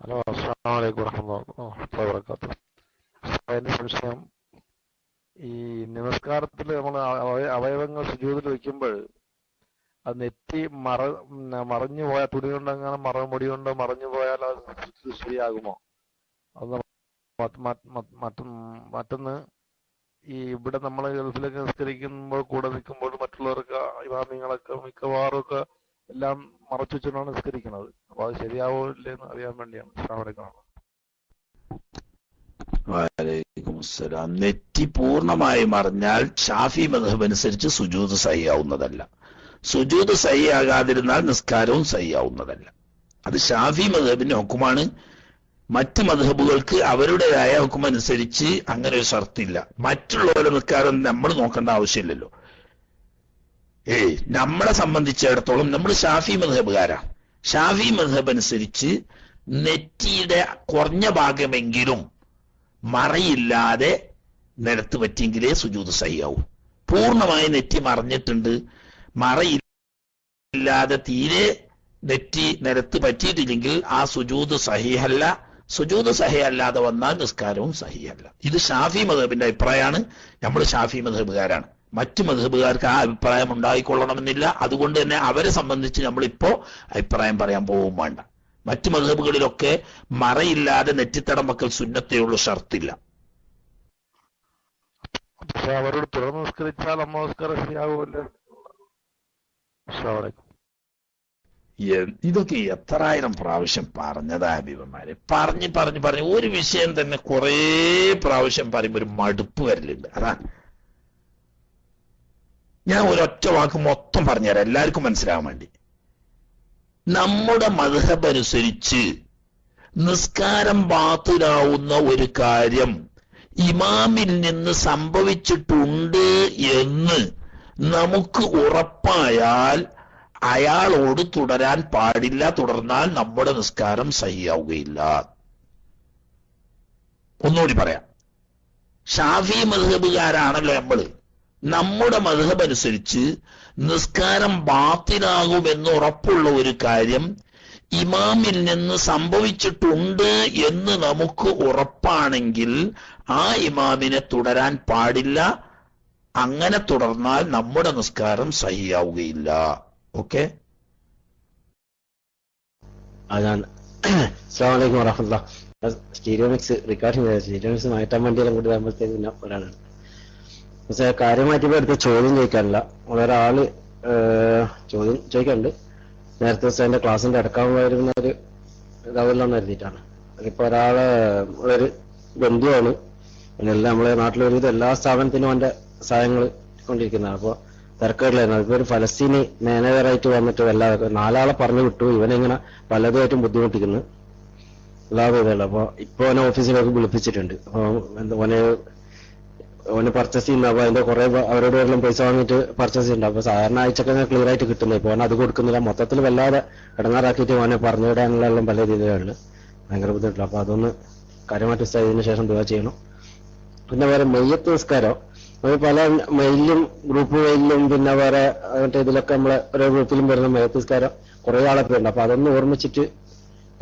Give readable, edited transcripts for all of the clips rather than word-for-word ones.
Hello, അസ്സലാമു അലൈക്കും വറഹ്മത്തുള്ളാഹി വബറകാതുഹു. അതിന്റെ സംശയം, ഈ നമസ്കാരത്തിൽ നമ്മൾ അവയവങ്ങൾ സുജൂദിൽ വെക്കുമ്പോൾ അത് നെറ്റി മറഞ്ഞു പോയാൽ, തുണി കൊണ്ടങ്ങനെ മുടി കൊണ്ടോ മറഞ്ഞു പോയാൽ അത് ശരിയാകുമോ? അത് മറ്റൊന്ന്, ഈ ഇവിടെ നമ്മൾ ഗൾഫിലൊക്കെ നിസ്കരിക്കുമ്പോൾ കൂടെ നിൽക്കുമ്പോൾ മറ്റുള്ളവർക്ക് ഇമാമിങ്ങളൊക്കെ മിക്കവാറും ഒക്കെ എല്ലാം മറച്ചു വെച്ചുകൊണ്ടാണ് നിസ്കരിക്കുന്നത്. അപ്പൊ അത് ശരിയാവോ ഇല്ലെന്ന് അറിയാൻ വേണ്ടിയാണ്. അസ്സലാമു അലൈക്കും. വലൈക്കും അസ്സലാം. നെറ്റി പൂർണ്ണമായി മറിഞ്ഞാൽ ഷാഫി മദ്ഹബ് അനുസരിച്ച് സുജൂദ് സഹിയാവുന്നതല്ല. സുജൂദ് സഹിയാകാതിരുന്നാൽ നിസ്കാരവും സഹിയാവുന്നതല്ല. അത് ഷാഫി മദ്ഹബിന്റെ ഹുക്കുമാണ്. മറ്റ് മദ്ഹബുകൾക്ക് അവരുടേതായ ഹുക്കും അനുസരിച്ച് അങ്ങനെ ഒരു ഷർത്തില്ല. മറ്റുള്ളവരുടെ നിസ്കാരം നമ്മൾ നോക്കേണ്ട ആവശ്യമില്ലല്ലോ. നമ്മളെ സംബന്ധിച്ചിടത്തോളം നമ്മൾ ഷാഫി മദ്ഹബുകാരാണ്. ഷാഫി മദ്ഹബ് അനുസരിച്ച് നെറ്റിയുടെ കുറഞ്ഞ ഭാഗമെങ്കിലും മറയില്ലാതെ നിലത്ത് പറ്റിയെങ്കിലേ സുജൂദ് സഹിയാവും. പൂർണ്ണമായി നെറ്റി മറഞ്ഞിട്ടുണ്ട്, മറയില്ലാതെ തീരെ നെറ്റി നിലത്ത് പറ്റിയിട്ടില്ലെങ്കിൽ ആ സുജൂദ് സഹിഹല്ല. സുജൂദ് സഹിയല്ലാതെ വന്നാൽ നിസ്കാരവും സഹിയല്ല. ഇത് ഷാഫി മദ്ഹബിന്റെ അഭിപ്രായമാണ്. നമ്മൾ ഷാഫി മദ്ഹബുകാരാണ്. മറ്റു മദ്ഹബുകാർക്ക് ആ അഭിപ്രായം ഉണ്ടായിക്കൊള്ളണമെന്നില്ല. അതുകൊണ്ട് തന്നെ അവരെ സംബന്ധിച്ച് നമ്മളിപ്പോ അഭിപ്രായം പറയാൻ പോവും വേണ്ട. മറ്റു മദ്ഹബുകളിലൊക്കെ മറയില്ലാതെ നെറ്റിത്തടം വെക്കൽ സുന്നത്തേയുള്ളൂ, ഷർത്തില്ല. പക്ഷെ അവരോട് തുറന്ന് നിസ്കരിച്ചാൽ നമസ്കാരം ശരിയാകുമല്ലോ. ഇതൊക്കെ എത്രായിരം പ്രാവശ്യം പറഞ്ഞതാ ഹബീബന്മാരെ. പറഞ്ഞ് ഒരു വിഷയം തന്നെ കുറേ പ്രാവശ്യം പറയുമ്പോൾ ഒരു മടുപ്പ് വരലുണ്ട്. അതാണ് ഞാൻ ഒരൊറ്റ വാക്ക് മൊത്തം പറഞ്ഞുതരാം എല്ലാവർക്കും മനസ്സിലാവാൻ വേണ്ടി. നമ്മുടെ മദ്ഹബ് അനുസരിച്ച് നിസ്കാരം ബാത്തിലാവുന്ന ഒരു കാര്യം ഇമാമിൽ നിന്ന് സംഭവിച്ചിട്ടുണ്ട് എന്ന് നമുക്ക് ഉറപ്പായാൽ അയാളോട് തുടരാൻ പാടില്ല. തുടർന്നാൽ നമ്മുടെ നിസ്കാരം സഹിയാവുകയില്ല. ഒന്നുകൂടി പറയാം. ഷാഫി മദ്ഹബുകാരാണല്ലോ നമ്മള്. നമ്മുടെ മദ്ഹബ് അനുസരിച്ച് നിസ്കാരം ബാത്തിലാകുമെന്ന് ഉറപ്പുള്ള ഒരു കാര്യം ഇമാമിൽ നിന്ന് സംഭവിച്ചിട്ടുണ്ട് എന്ന് നമുക്ക് ഉറപ്പാണെങ്കിൽ ആ ഇമാമിനെ തുടരാൻ പാടില്ല. അങ്ങനെ തുടർന്നാൽ നമ്മുടെ നിസ്കാരം സഹിയാവുകയില്ല. ഓക്കെ. അസ്സലാമു അലൈക്കും വറഹ്മത്തുള്ളാഹി. സ്റ്റീരിയോമിക്സ് റെക്കോർഡിംഗ് സ്റ്റീരിയോമിക്സ് മാറ്റാൻ വേണ്ടി അങ്ങോട്ട് വരുമ്പോഴത്തേക്ക് പിന്നെ ഒരാളാണ്. പക്ഷെ കാര്യമായിട്ട് ഇപ്പൊ അടുത്ത് ചോദ്യം ചോദിക്കാനില്ല. ഒരാള് ചോദ്യം ചോദിക്കാനുണ്ട്. നേരത്തെ ദിവസം എന്റെ ക്ലാസ്സിന്റെ അടക്കാൻ വരുന്ന ഒരു ഇതാവെല്ലാം എഴുതിയിട്ടാണ്. അതിപ്പോ ഒരാള് ഒരു ബന്ധുവാണ്. പിന്നെല്ലാം നമ്മളെ നാട്ടിലൊരുവിധം എല്ലാ സ്ഥാപനത്തിനും അവന്റെ സഹായങ്ങൾ കൊണ്ടിരിക്കുന്നതാണ്. അപ്പൊ തിരക്കേടിലായിരുന്നു. അതിപ്പോ ഒരു ഫലസ്തീനി മാനേജറായിട്ട് വന്നിട്ട് നാലാളെ പറഞ്ഞു വിട്ടു. ഇവനെങ്ങനെ പലതുമായിട്ടും ബുദ്ധിമുട്ടിക്കുന്നു എല്ലാ വിധമുള്ള. അപ്പൊ ഇപ്പൊ അവനെ ഓഫീസിലേക്ക് വിളിപ്പിച്ചിട്ടുണ്ട്. അപ്പൊ ഓന് പർച്ചേസ് ചെയ്യുന്ന, അപ്പൊ അതിന്റെ കുറെ അവരോട് എല്ലാം പൈസ വാങ്ങിയിട്ട് പർച്ചേസ് ചെയ്യുന്നുണ്ട്. അപ്പൊ സാധാരണ ആഴ്ചക്ക് ക്ലിയർ ആയിട്ട് കിട്ടുന്നത്. ഇപ്പൊ അത് കൊടുക്കുന്നില്ല. മൊത്തത്തിൽ വല്ലാതെ ഇടങ്ങാറാക്കിയിട്ട് ഓനെ പറഞ്ഞു വിടാനുള്ള എല്ലാം പല രീതിയിലാണ് ഭയങ്കര ബുദ്ധിമുട്ടില്ല. അപ്പൊ അതൊന്ന് കാര്യമായിട്ട് ഇതിന് ശേഷം ദുആ ചെയ്യണം. പിന്നെ വേറെ മയ്യത്ത് നിസ്കാരം പല മെയിലും ഗ്രൂപ്പ് മെയിലും പിന്നെ വേറെ മറ്റേ ഇതിലൊക്കെ നമ്മളെ ഓരോ ഗ്രൂപ്പിലും വരുന്ന മയ്യത്ത് നിസ്കാരം കുറെ ആളൊക്കെ ഉണ്ട്. അപ്പൊ അതൊന്നും ഓർമ്മിച്ചിട്ട്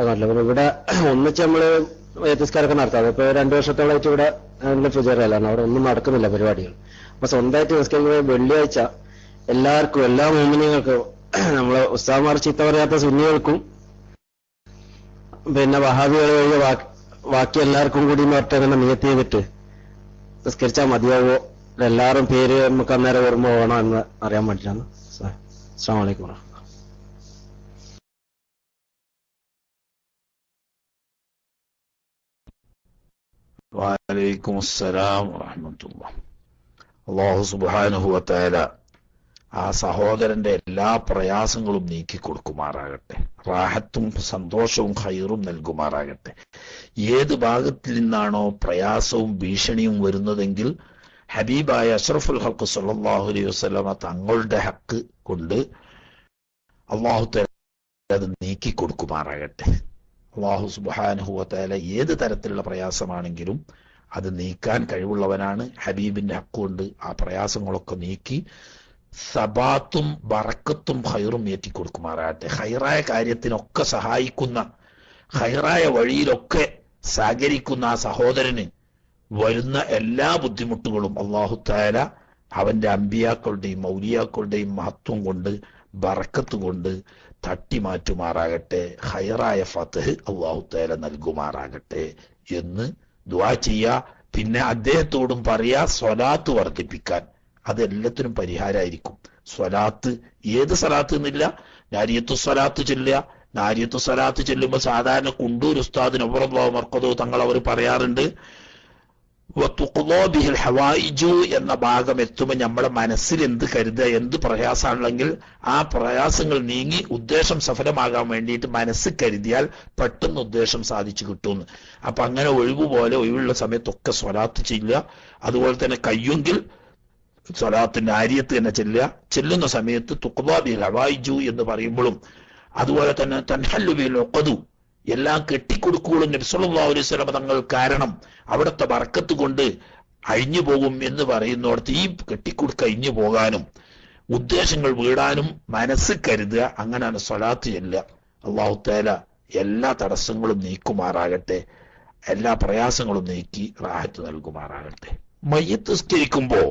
കാണില്ല. പിന്നെ ഇവിടെ ഒന്നിച്ച് നമ്മള് മയ്യത്ത് നിസ്കാരമൊക്കെ നടത്താം. ഇപ്പൊ 2 വർഷത്തോളമായിട്ട് ഇവിടെ ഫുജറല്ലാണ്. അവിടെ ഒന്നും നടക്കുന്നില്ല പരിപാടികൾ. അപ്പൊ സ്വന്തമായിട്ട് നിസ്കരിക്കുന്ന വെള്ളിയാഴ്ച എല്ലാവർക്കും, എല്ലാ മോമിനികൾക്കും, നമ്മളെ ഉസ്താദ്മാർ ചീത്ത പറയാത്ത സുന്നികൾക്കും പിന്നെ വഹാബികൾ വഴി ബാക്കി എല്ലാവർക്കും കൂടി ഒറ്റങ്ങനെ നിയത്ത് ചെയ്തിട്ട് നിസ്കരിച്ചാൽ മതിയാവോ? എല്ലാവരും പേര് നമുക്ക് അന്നേരം ഓർമ്മ വേണോ എന്ന് അറിയാൻ വേണ്ടിയിട്ടാണ്. അസ്സലാമു അലൈക്കും വറഹ്മത്തുള്ളാഹി. വലൈക്കും അസ്സലാം വറഹ്മത്തുള്ളാഹി. അല്ലാഹു സുബ്ഹാനഹു വ തആല ആ സഹോദരന്റെ എല്ലാ പ്രയാസങ്ങളും നീക്കി കൊടുക്കുമാറാകട്ടെ. റാഹത്തും സന്തോഷവും ഖൈറും നൽകുമാറാകട്ടെ. ഏത് ഭാഗത്തിൽ നിന്നാണോ പ്രയാസവും ഭീഷണിയും വരുന്നതെങ്കിൽ ഹബീബായ അഷ്റഫുൽ ഹഖ് സല്ലല്ലാഹു അലൈഹി വസല്ലമ തങ്ങളുടെ ഹക്ക് കൊണ്ട് അല്ലാഹു തആല അത് നീക്കി കൊടുക്കുമാറാകട്ടെ. അല്ലാഹു സുബ്ഹാനഹു വ തആല ഏത് തരത്തിലുള്ള പ്രയാസമാണെങ്കിലും അത് നീക്കാൻ കഴിവുള്ളവനാണ്. ഹബീബിന്റെ ഹക്ക് കൊണ്ട് ആ പ്രയാസങ്ങളൊക്കെ നീക്കി സബാത്തും ബറക്കത്തും ഖൈറും ഏറ്റിക്കൊടുക്കുമാറാകട്ടെ. ഖൈറായ കാര്യത്തിനൊക്കെ സഹായിക്കുന്ന, ഹൈറായ വഴിയിലൊക്കെ സഹകരിക്കുന്ന ആ സഹോദരന് വരുന്ന എല്ലാ ബുദ്ധിമുട്ടുകളും അല്ലാഹു തആല അവന്റെ അമ്പിയാക്കളുടെയും മൗലിയാക്കളുടെയും മഹത്വം കൊണ്ട് ബറക്കത്ത് കൊണ്ട് തട്ടിമാറ്റുമാറാകട്ടെ. ഹൈറായ ഫത്ഹ് അല്ലാഹു തആല നൽകുമാറാകട്ടെ എന്ന് ദുആ ചെയ്യാ. പിന്നെ അദ്ദേഹത്തോടും പറയാ സ്വലാത്ത് വർദ്ധിപ്പിക്കാൻ. അതെല്ലാത്തിനും പരിഹാരമായിരിക്കും. സ്വലാത്ത് ഏത് സ്വലാത്ത് എന്നില്ല, നാരിയത്തു സ്വലാത്ത് ചൊല്ലുക. നാരിയത്തു സ്വലാത്ത് ചെല്ലുമ്പോൾ സാധാരണ കുണ്ടൂർ ഉസ്താദിന് അല്ലാഹു മർക്കദോ തങ്ങൾ അവർ പറയാറുണ്ട്, ബിഹിൽ ഹവായിജു എന്ന ഭാഗം എത്തുമ്പോൾ നമ്മുടെ മനസ്സിൽ എന്ത് കരുതുക, എന്ത് പ്രയാസമാണെങ്കിൽ ആ പ്രയാസങ്ങൾ നീങ്ങി ഉദ്ദേശം സഫലമാകാൻ വേണ്ടിയിട്ട് മനസ്സ് കരുതിയാൽ പെട്ടെന്ന് ഉദ്ദേശം സാധിച്ചു കിട്ടുമെന്ന്. അപ്പൊ അങ്ങനെ ഒഴിവുപോലെ ഒഴിവുള്ള സമയത്തൊക്കെ സ്വലാത്ത് ചെയ്യുക. അതുപോലെ തന്നെ കയ്യെങ്കിൽ സ്വലാത്തിന്റെ ആര്യത്ത് തന്നെ ചെല്ലുക. ചെല്ലുന്ന സമയത്ത് തുഖ്ദാ ബിഹിൽ ഹവായിജു എന്ന് പറയുമ്പോഴും അതുപോലെ തന്നെ തൻഹല്ലു ബിഹിൽ ഉഖദു എല്ലാം കെട്ടിക്കൊടുക്കുകളും നബി സല്ലല്ലാഹു അലൈഹി വസല്ലം തങ്ങൾ കാരണം അവിടുത്തെ ബർക്കത്ത് കൊണ്ട് അഴിഞ്ഞു പോകും എന്ന് പറയുന്നിടത്ത് ഈ കെട്ടിക്കൊടുക്ക അഴിഞ്ഞു പോകാനും ഉദ്ദേശങ്ങൾ വീടാനും മനസ്സ് കരുതുക. അങ്ങനെയാണ് സ്വലാത്ത് ചെല്ലുക. അല്ലാഹു തആല എല്ലാ തടസ്സങ്ങളും നീക്കുമാറാകട്ടെ, എല്ലാ പ്രയാസങ്ങളും നീക്കി റാഹത്ത് നൽകുമാറാകട്ടെ. മയ്യിത്ത് നിസ്കരിക്കുമ്പോ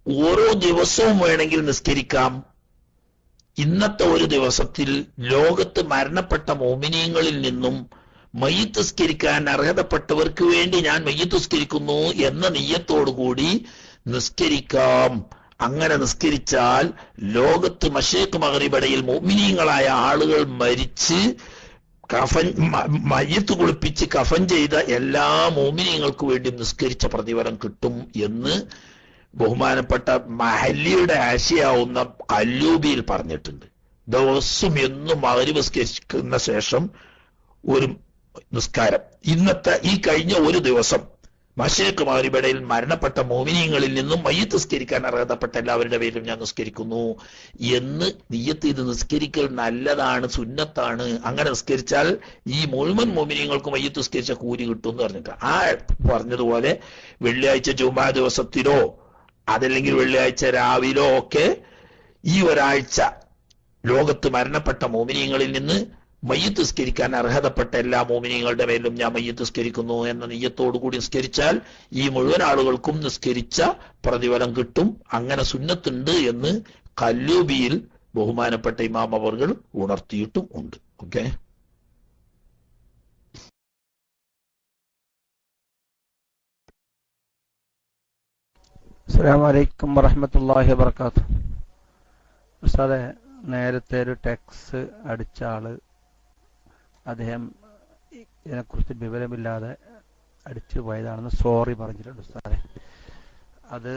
ഓരോ ദിവസവും വേണമെങ്കിൽ നിസ്കരിക്കാം. ഇന്നത്തെ ഒരു ദിവസത്തിൽ ലോകത്ത് മരണപ്പെട്ട മോമിനീങ്ങളിൽ നിന്നും മയ്യിത്ത് നിസ്കരിക്കാൻ അർഹതപ്പെട്ടവർക്ക് വേണ്ടി ഞാൻ മയ്യിത്ത് നിസ്കരിക്കുന്നു എന്ന നിയ്യത്തോടുകൂടി നിസ്കരിക്കാം. അങ്ങനെ നിസ്കരിച്ചാൽ ലോകത്ത് മശരിഖ് മഗ്രിബിടയിൽ മോമിനീങ്ങളായ ആളുകൾ മരിച്ച് കഫൻ മയ്യിത്ത് കുളിപ്പിച്ച് കഫൻ ചെയ്ത എല്ലാ മോമിനീങ്ങൾക്ക് വേണ്ടി നിസ്കരിച്ച പ്രതിഫലം കിട്ടും എന്ന് ബഹുമാനപ്പെട്ട മഹല്ലിയുടെ ആശയാവുന്ന കല്ലൂബിയിൽ പറഞ്ഞിട്ടുണ്ട്. ദിവസം എന്നും മഗ്രിബ് നിസ്കരിക്കുന്ന ശേഷം ഒരു നിസ്കാരം. ഇന്നത്തെ ഈ കഴിഞ്ഞ ഒരു ദിവസം മശരിഖ് മഗ്രിബിടയിൽ മരണപ്പെട്ട മോമിനീങ്ങളിൽ നിന്നും മയ്യിത്ത് നിസ്കരിക്കാൻ അർഹതപ്പെട്ട എല്ലാവരുടെ പേരിലും ഞാൻ നിസ്കരിക്കുന്നു എന്ന് നിയ്യത്ത് ചെയ്ത് നിസ്കരിക്കൽ നല്ലതാണ്, സുന്നത്താണ്. അങ്ങനെ നിസ്കരിച്ചാൽ ഈ മുഴുവൻ മോമിനീങ്ങൾക്ക് മയ്യിത്ത് നിസ്കരിച്ച കൂലി കിട്ടും എന്ന് പറഞ്ഞിട്ട് ആ പറഞ്ഞതുപോലെ വെള്ളിയാഴ്ച ജുമാ ദിവസത്തിലോ അതല്ലെങ്കിൽ വെള്ളിയാഴ്ച രാവിലോ ഒക്കെ ഈ ഒരാഴ്ച ലോകത്ത് മരണപ്പെട്ട മോമിനീങ്ങളിൽ നിന്ന് മയ്യിത്ത് നിസ്കരിക്കാൻ അർഹതപ്പെട്ട എല്ലാ മോമിനീങ്ങളുടെ മേലും ഞാൻ മയ്യിത്ത് നിസ്കരിക്കുന്നു എന്ന നിയ്യത്തോടു കൂടി നിസ്കരിച്ചാൽ ഈ മുഴുവൻ ആളുകൾക്കും നിസ്കരിച്ച പ്രതിഫലം കിട്ടും. അങ്ങനെ സുന്നത്തുണ്ട് എന്ന് കല്ലൂബിയിൽ ബഹുമാനപ്പെട്ട ഇമാം അവർകൾ ഉണർത്തിയിട്ടും ഉണ്ട്. ഓക്കെ, അസ്സലാമു അലൈക്കും വറഹ്മത്തുള്ളാഹി വബറകാതുഹു. ഉസ്താദെ, നേരത്തെ ഒരു ടെക്സ് അടിച്ച ആള് അദ്ദേഹം ഇതിനെക്കുറിച്ച് വിവരമില്ലാതെ അടിച്ചു പോയതാണെന്ന് സോറി പറഞ്ഞിട്ടുണ്ട് ഉസ്താദെ. അത്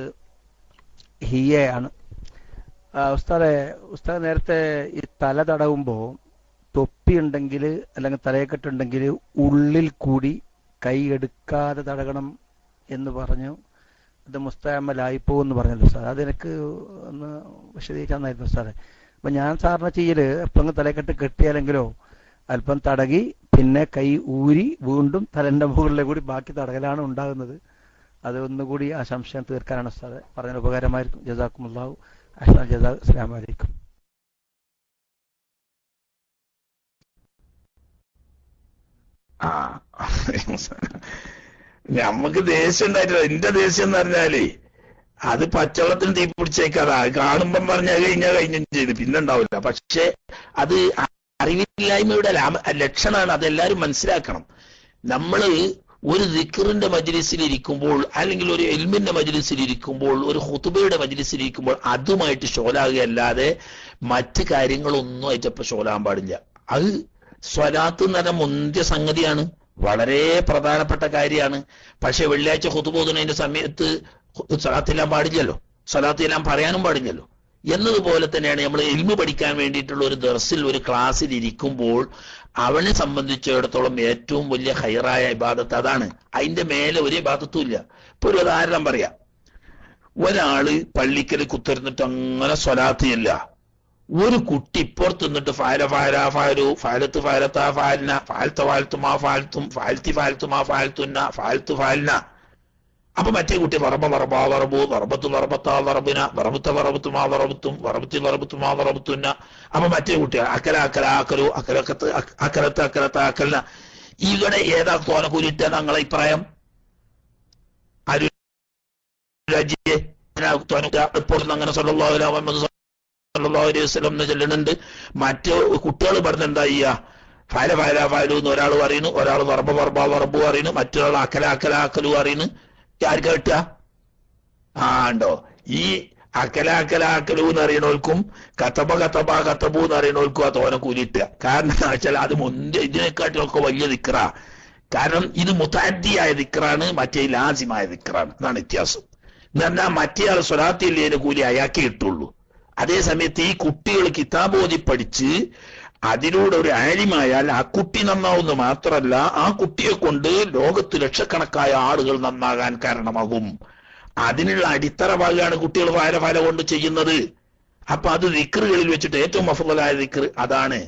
ഹിയയാണ്. ഉസ്താദ് നേരത്തെ ഈ തല തടവുമ്പോൾ തൊപ്പി ഉണ്ടെങ്കിൽ അല്ലെങ്കിൽ തലയെക്കെട്ടുണ്ടെങ്കിൽ ഉള്ളിൽ കൂടി കൈ എടുക്കാതെ തടകണം എന്ന് പറഞ്ഞു. അത് മുസ്തഅമലായിപ്പോ എന്ന് പറഞ്ഞല്ലോ ഉസ്താദ്. അതെനിക്ക് ഒന്ന് വിശദീകരിച്ചാന്നായിരുന്നു ഉസ്താദെ. അപ്പൊ ഞാൻ സാറിന് ചെയ്യല് എപ്പോഴും തലക്കെട്ട് കെട്ടിയാലെങ്കിലോ അല്പം തടകി പിന്നെ കൈ ഊരി വീണ്ടും തലന്റെ മുകളിലെ കൂടി ബാക്കി തടകലാണ് ഉണ്ടാകുന്നത്. അത് ഒന്നുകൂടി ആ സംശയം തീർക്കാനാണ് ഉസ്താദ് പറഞ്ഞ ഉപകാരമായിരിക്കും. ജസാക്കുമുല്ലാഹു അഹ്സന ജസാ. അസ്സലാമു അലൈക്കും. നമുക്ക് ദേഷ്യം ഉണ്ടായിട്ടില്ല. എന്റെ ദേഷ്യം എന്ന് പറഞ്ഞാല് അത് പച്ചവെള്ളത്തിന് തീ പിടിച്ചേക്കാതാ. കാണുമ്പം പറഞ്ഞാൽ കഴിഞ്ഞും ചെയ്ത് പിന്നെ ഉണ്ടാവില്ല. പക്ഷെ അത് അറിവില്ലായ്മയുടെ ലക്ഷണമാണ്. അതെല്ലാരും മനസ്സിലാക്കണം. നമ്മള് ഒരു ദിക്റിന്റെ മജ്ലിസിൽ ഇരിക്കുമ്പോൾ അല്ലെങ്കിൽ ഒരു ഇൽമിന്റെ മജ്ലിസിൽ ഇരിക്കുമ്പോൾ ഒരു ഖുതുബയുടെ മജ്ലിസിൽ ഇരിക്കുമ്പോൾ അതുമായിട്ട് ഷോലാകുകയല്ലാതെ മറ്റ് കാര്യങ്ങളൊന്നും ആയിട്ടപ്പോ ഷോലാകാൻ പാടില്ല. അത് സ്വലാത്ത് എന്ന് പറഞ്ഞ മുന്തിയ സംഗതിയാണ്, വളരെ പ്രധാനപ്പെട്ട കാര്യമാണ്. പക്ഷെ വെള്ളിയാഴ്ച ഖുതുബ ഓതുന്നതിന്റെ സമയത്ത് സ്വലാത്ത് എല്ലാം പാടില്ലല്ലോ, സ്വലാത്ത് എല്ലാം പറയാനും പാടില്ലല്ലോ. എന്നതുപോലെ തന്നെയാണ് നമ്മൾ ഇൽമു പഠിക്കാൻ വേണ്ടിയിട്ടുള്ള ഒരു ദർസിൽ ഒരു ക്ലാസ്സിൽ ഇരിക്കുമ്പോൾ അവനെ സംബന്ധിച്ചിടത്തോളം ഏറ്റവും വലിയ ഹൈറായ ഇബാദത്ത് അതാണ്. അതിന്റെ മേലെ ഒരു ഇബാദത്തും ഇല്ല. ഇപ്പൊ ഒരു ഉദാഹരണം പറയാം. ഒരാള് പള്ളിക്കൽ കുത്തിരുന്നിട്ട് അങ്ങനെ സ്വലാത്ത് ഇല്ല. ഒരു കുട്ടി ഇപ്പുറത്ത് നിന്നിട്ട് ഫാല ഫാല ഫാലു ഫാലത്ത് ഫാലത്ത ഫാലിന ഫാൽത്ത ഫാൽത്തുമാ ഫാൽത്തും ഫാൽത്തി ഫാൽത്തുമാ ഫാൽത്തുന്ന ഫാൽത്തു ഫാലിന അപ്പൊ മറ്റേ കുട്ടി അപ്പൊ മറ്റേ കുട്ടി അക്കലത്ത് ഇവിടെ ഏതാ തോനക്കൂലിട്ട ഞങ്ങളെ അഭിപ്രായം? അങ്ങനെ സല്ലല്ലാഹു അലൈഹി വസല്ലം ചെല്ലുന്നുണ്ട്. മറ്റു കുട്ടികൾ പറഞ്ഞ എന്താ ചെയ്യാ? ഫയല എന്ന് ഒരാൾ പറയുന്നു, ഒരാൾ വറബ് പറയുന്നു, മറ്റൊരാൾ അക്കലു പറയുന്നു. ആർക്കാ കിട്ടുക? ഉണ്ടോ? ഈ അക്കലു എന്ന് അറിയണോൽക്കും കത്തബു എന്ന് അറിയണോൽക്കും ആ തോന കൂലിട്ടുക. കാരണം എന്താ വെച്ചാൽ അത് ഇതിനെക്കാട്ടിലൊക്കെ വലിയ ദിക്റാ. കാരണം ഇത് മുതഅദ്ദിയായ ദിക്റാണ്, മറ്റേ ലാസിമായ ദിക്റാണ്. അതാണ് വ്യത്യാസം. എന്ന് പറഞ്ഞാൽ മറ്റേ ആൾ സ്വലാത്തില്ലേന്റെ കൂലി അയാൾക്ക് കിട്ടുള്ളൂ. അതേ സമയത്ത് ഈ കുട്ടികൾ കിതാബ് ഓതി പഠിച്ച് അതിലൂടെ ഒരു ആലിമായാൽ ആ കുട്ടി നന്നാവുന്ന മാത്രമല്ല, ആ കുട്ടിയെ കൊണ്ട് ലോകത്ത് ലക്ഷക്കണക്കായ ആളുകൾ നന്നാകാൻ കാരണമാകും. അതിനുള്ള അടിത്തറ ഭാഗമാണ് കുട്ടികൾ ഫയല കൊണ്ട് ചെയ്യുന്നത്. അപ്പൊ അത് ദിക്റുകളിൽ വെച്ചിട്ട് ഏറ്റവും അഫ്ളലായ ദിക്ർ അതാണ്.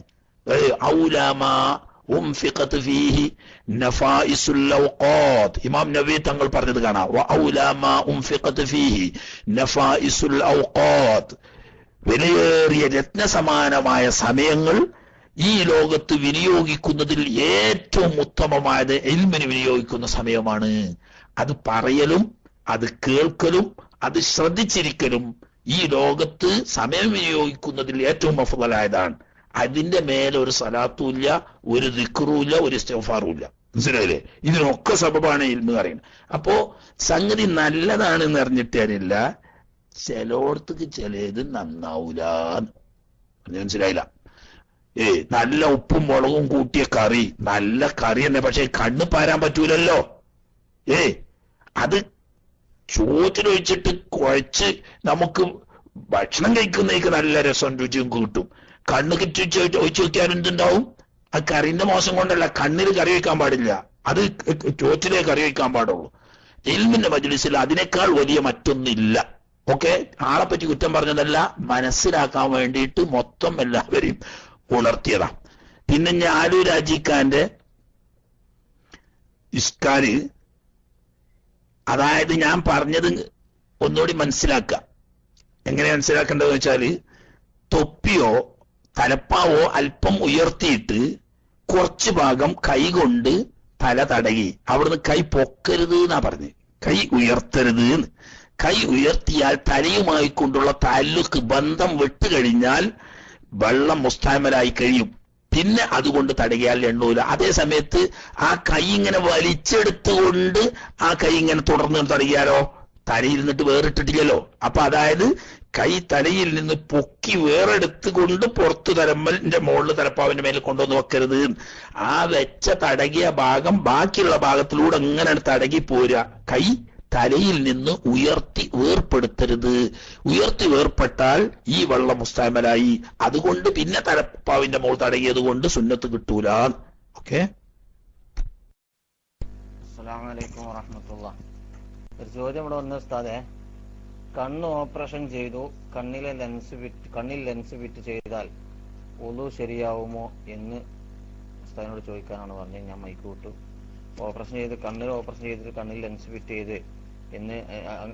ഇമാം നബവി തങ്ങൾ പറഞ്ഞത് കാണാം. വിലയേറിയ രത്നസമാനമായ സമയങ്ങൾ ഈ ലോകത്ത് വിനിയോഗിക്കുന്നതിൽ ഏറ്റവും ഉത്തമമായത് ഇൽമിന് വിനിയോഗിക്കുന്ന സമയമാണ്. അത് പറയലും അത് കേൾക്കലും അത് ശ്രദ്ധിച്ചിരിക്കലും ഈ ലോകത്ത് സമയം വിനിയോഗിക്കുന്നതിൽ ഏറ്റവും അഫ്ളലായതാണ്. അതിന്റെ മേലെ ഒരു സലാത്തുമില്ല, ഒരു ദിക്റുമില്ല, ഒരു ഇസ്തിഗ്ഫാറുമില്ല. മനസ്സിലായില്ലേ? ഇതിനൊക്കെ സബബാണ് ഇൽമ് പറയുന്നത്. അപ്പോ സംഗതി നല്ലതാണെന്ന് അറിഞ്ഞിട്ടില്ല, ചിലോടത്തേക്ക് ചിലത് നന്നാവൂലാന്ന്. മനസ്സിലായില്ല? നല്ല ഉപ്പും മുളകും കൂട്ടിയ കറി നല്ല കറി തന്നെ, പക്ഷെ കണ്ണ് പാരാൻ പറ്റൂലല്ലോ. അത് ചോറ്റിലൊഴിച്ചിട്ട് കുഴച്ച് നമുക്ക് ഭക്ഷണം കഴിക്കുന്നതിക്ക് നല്ല രസം രുചിയും കിട്ടും. കണ്ണ് ഒഴിച്ചു വെക്കാൻ എന്തുണ്ടാവും? ആ കറിന്റെ മോശം കൊണ്ടല്ല, കണ്ണിൽ കറി വയ്ക്കാൻ പാടില്ല, അത് ചോറ്റിലേ കറി വയ്ക്കാൻ പാടുള്ളൂ. ഇൽമിന്റെ മജ്‌ലിസിൽ അതിനേക്കാൾ വലിയ മറ്റൊന്നില്ല. ഓക്കെ, ആളെ പറ്റി കുറ്റം പറഞ്ഞതല്ല, മനസ്സിലാക്കാൻ വേണ്ടിയിട്ട് മൊത്തം എല്ലാവരെയും ഉണർത്തിയതാ. പിന്നെ ഞാനൂർ രാജിക്കാന്റെ ഇഷ്കാര്, അതായത് ഞാൻ പറഞ്ഞത് ഒന്നുകൂടി മനസ്സിലാക്കുക. എങ്ങനെ മനസ്സിലാക്കേണ്ടതെന്ന് വെച്ചാല്, തൊപ്പിയോ തലപ്പാവോ അല്പം ഉയർത്തിയിട്ട് കുറച്ചു ഭാഗം കൈ കൊണ്ട് തല തടകി, അവിടുന്ന് കൈ പൊക്കരുത് എന്നാ പറഞ്ഞ്, കൈ ഉയർത്തരുത്. കൈ ഉയർത്തിയാൽ തലയുമായി കൊണ്ടുള്ള താല്ലുക്ക് ബന്ധം വിട്ടുകഴിഞ്ഞാൽ വെള്ളം മുസ്താമലായി കഴിയും. പിന്നെ അതുകൊണ്ട് തടകിയാൽ എണ്ണൂല. അതേ സമയത്ത് ആ കൈ ഇങ്ങനെ വലിച്ചെടുത്തുകൊണ്ട് ആ കൈ ഇങ്ങനെ തുടർന്ന് തടകിയാലോ തലയിൽ നിന്നിട്ട് വേറിട്ടിട്ടില്ലല്ലോ. അപ്പൊ അതായത് കൈ തലയിൽ നിന്ന് പൊക്കി വേറെടുത്തുകൊണ്ട് പുറത്തു തലമ്മലിന്റെ മുകളിൽ തലപ്പാവിന്റെ മേലെ കൊണ്ടുവന്ന് വെക്കരുത്. ആ വെച്ച തടകിയ ഭാഗം ബാക്കിയുള്ള ഭാഗത്തിലൂടെ എങ്ങനെ തടകി പോരാ. കൈ തലയിൽ നിന്ന് ഉയർത്തി വേർപ്പെടുത്തരുത്. ഉയർത്തി വേർപ്പെട്ടാൽ ഈ വെള്ളം മുസ്താമലായി. അതുകൊണ്ട് പിന്നെ തലപ്പാവിന്റെ മുകൾ തടകിയത് കൊണ്ട് സുന്നത്ത് കിട്ടൂല. ഓക്കെ. അസ്സലാമു അലൈക്കും വറഹ്മത്തുള്ളാഹി. ഒരു ചോദ്യം ഇവിടെ വന്ന ഉസ്താദേ, കണ്ണ് ഓപ്പറേഷൻ ചെയ്തു, കണ്ണിൽ ലെൻസ് ഫിറ്റ് ചെയ്താൽ വുളു ശരിയാവുമോ എന്ന് ഉസ്താദിനോട് ചോദിക്കാനാണ് പറഞ്ഞത്. ഞാൻ മൈക്ക് വിട്ടു. കണ്ണിൽ ഓപ്പറേഷൻ ചെയ്തിട്ട് കണ്ണിൽ ലെൻസ് ഫിറ്റ് ചെയ്ത് എന്ന്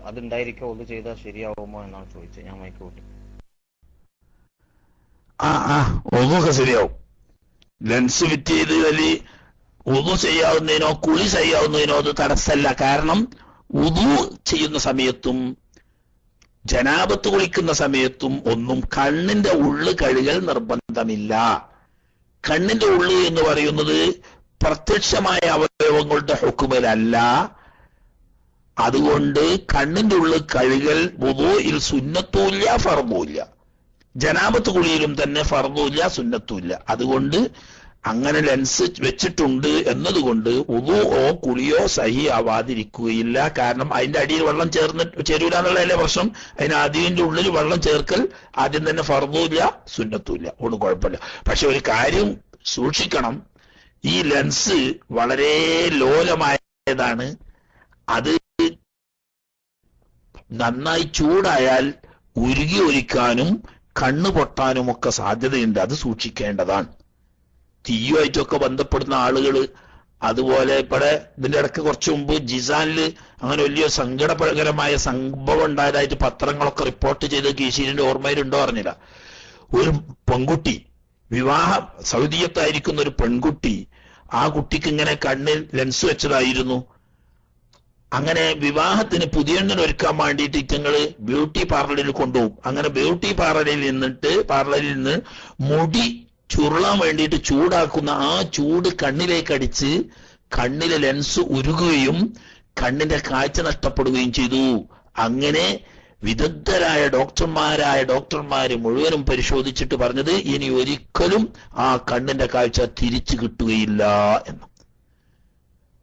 അതുണ്ടായിരിക്കും, വുളു ചെയ്താൽ ശരിയാവുമോ എന്നാണ് ചോദിച്ചത്. ഞാൻ മൈക്ക് വിട്ടു. വുളുക്കെ ശരിയാവും. ലെൻസ് ഫിറ്റ് ചെയ്ത് വലിയ വുളു ചെയ്യാവുന്നതിനോ കുളി ചെയ്യാവുന്നതിനോ അത് തടസ്സമല്ല. കാരണം വുളു ചെയ്യുന്ന സമയത്തും ജനാബത്ത് കുളിക്കുന്ന സമയത്തും ഒന്നും കണ്ണിന്റെ ഉള്ളു കഴുകൽ നിർബന്ധമില്ല. കണ്ണിന്റെ ഉള്ളു എന്ന് പറയുന്നത് പ്രത്യക്ഷമായ അവയവങ്ങളുടെ ഹുക്കുമിലല്ല. അതുകൊണ്ട് കണ്ണിന്റെ ഉള്ളിൽ കഴുകൽ വുളൂഇൽ സുന്നത്തുമില്ല ഫർദുമില്ല. ജനാബത്ത് കുളിയിലും തന്നെ ഫർദുമില്ല സുന്നത്തുമില്ല. അതുകൊണ്ട് അങ്ങനെ ലെൻസ് വെച്ചിട്ടുണ്ട് എന്നതുകൊണ്ട് വുളൂഓ കുളിയോ സഹി ആവാതിരിക്കുകയില്ല. കാരണം അതിന്റെ അടിയിൽ വെള്ളം ചേരൂല എന്നുള്ളതല്ലേ പ്രശ്നം. അതിന് അതിന്റെ ഉള്ളിൽ വെള്ളം ചേർക്കൽ ആദ്യം തന്നെ ഫർദുമില്ല സുന്നത്തുമില്ല. ഒന്നും കുഴപ്പമില്ല. പക്ഷെ ഒരു കാര്യം സൂക്ഷിക്കണം, ഈ ലെൻസ് വളരെ ലോലമായതാണ്. അത് നന്നായി ചൂടായാൽ ഉരുകി ഒലിക്കാനും കണ്ണ് പൊട്ടാനും ഒക്കെ സാധ്യതയുണ്ട്. അത് സൂക്ഷിക്കേണ്ടതാണ്. തീയുമായിട്ടൊക്കെ ബന്ധപ്പെടുന്ന ആളുകൾ അതുപോലെ ഇവിടെ ഇതിന്റെ ഇടയ്ക്ക് കുറച്ചു മുമ്പ് ജിസാനില് അങ്ങനെ വലിയ സങ്കടകരമായ സംഭവം ഉണ്ടായതായിട്ട് പത്രങ്ങളൊക്കെ റിപ്പോർട്ട് ചെയ്ത് കീശീരിന്റെ ഓർമ്മയിലുണ്ടോ അറിഞ്ഞില്ല. ഒരു പെൺകുട്ടി വിവാഹം സൗദിയത്തായിരിക്കുന്ന ഒരു പെൺകുട്ടി, ആ കുട്ടിക്ക് ഇങ്ങനെ കണ്ണിൽ ലെൻസ് വെച്ചതായിരുന്നു. അങ്ങനെ വിവാഹത്തിന് പുതിയണ്ണൻ ഒരുക്കാൻ വേണ്ടിയിട്ട് ഇറ്റങ്ങള് ബ്യൂട്ടി പാർലറിൽ കൊണ്ടുപോകും. അങ്ങനെ ബ്യൂട്ടി പാർലറിൽ നിന്ന് മുടി ചുരുളാൻ വേണ്ടിയിട്ട് ചൂടാക്കുന്ന ആ ചൂട് കണ്ണിലേക്ക് അടിച്ച് കണ്ണിലെ ലെൻസ് ഉരുകുകയും കണ്ണിന്റെ കാഴ്ച നഷ്ടപ്പെടുകയും ചെയ്തു. അങ്ങനെ വിദഗ്ധരായ ഡോക്ടർമാര് മുഴുവനും പരിശോധിച്ചിട്ട് പറഞ്ഞത് ഇനി ഒരിക്കലും ആ കണ്ണിന്റെ കാഴ്ച തിരിച്ചു കിട്ടുകയില്ല എന്ന്.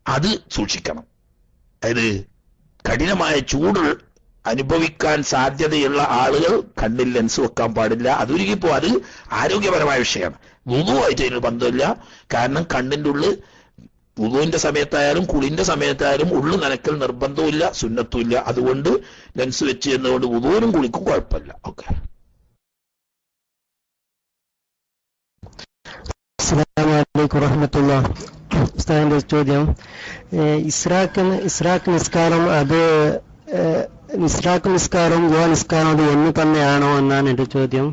അത് സൂക്ഷിക്കണം. അതായത് കഠിനമായ ചൂട് അനുഭവിക്കാൻ സാധ്യതയുള്ള ആളുകൾ കണ്ണിൽ ലെൻസ് വെക്കാൻ പാടില്ല. അതൊരുക്കിപ്പോ അത് ആരോഗ്യപരമായ വിഷയമാണ്. വുളുവായിട്ട് അതിന് ബന്ധമില്ല. കാരണം കണ്ണിന്റെ ഉള്ളിൽ വുളുവിന്റെ സമയത്തായാലും കുളിന്റെ സമയത്തായാലും ഉള്ളു നനക്കൽ നിർബന്ധമില്ല, സുന്നത്തുമില്ല. അതുകൊണ്ട് ലെൻസ് വെച്ച് എന്നതുകൊണ്ട് വുളുവിനും കുളിക്കും കുഴപ്പമില്ല. ഓക്കെ. അസ്സലാമു അലൈക്കും വറഹ്മത്തുള്ളാഹി. ഉസ്താദിന്റെ ചോദ്യം, ഇസ്രാക്ക് നിസ്കാരം അത് ഇസ്രാക്ക് നിസ്കാരം യുവ നിസ്കാരം അത് ഒന്ന് തന്നെയാണോ എന്നാണ് എന്റെ ചോദ്യം.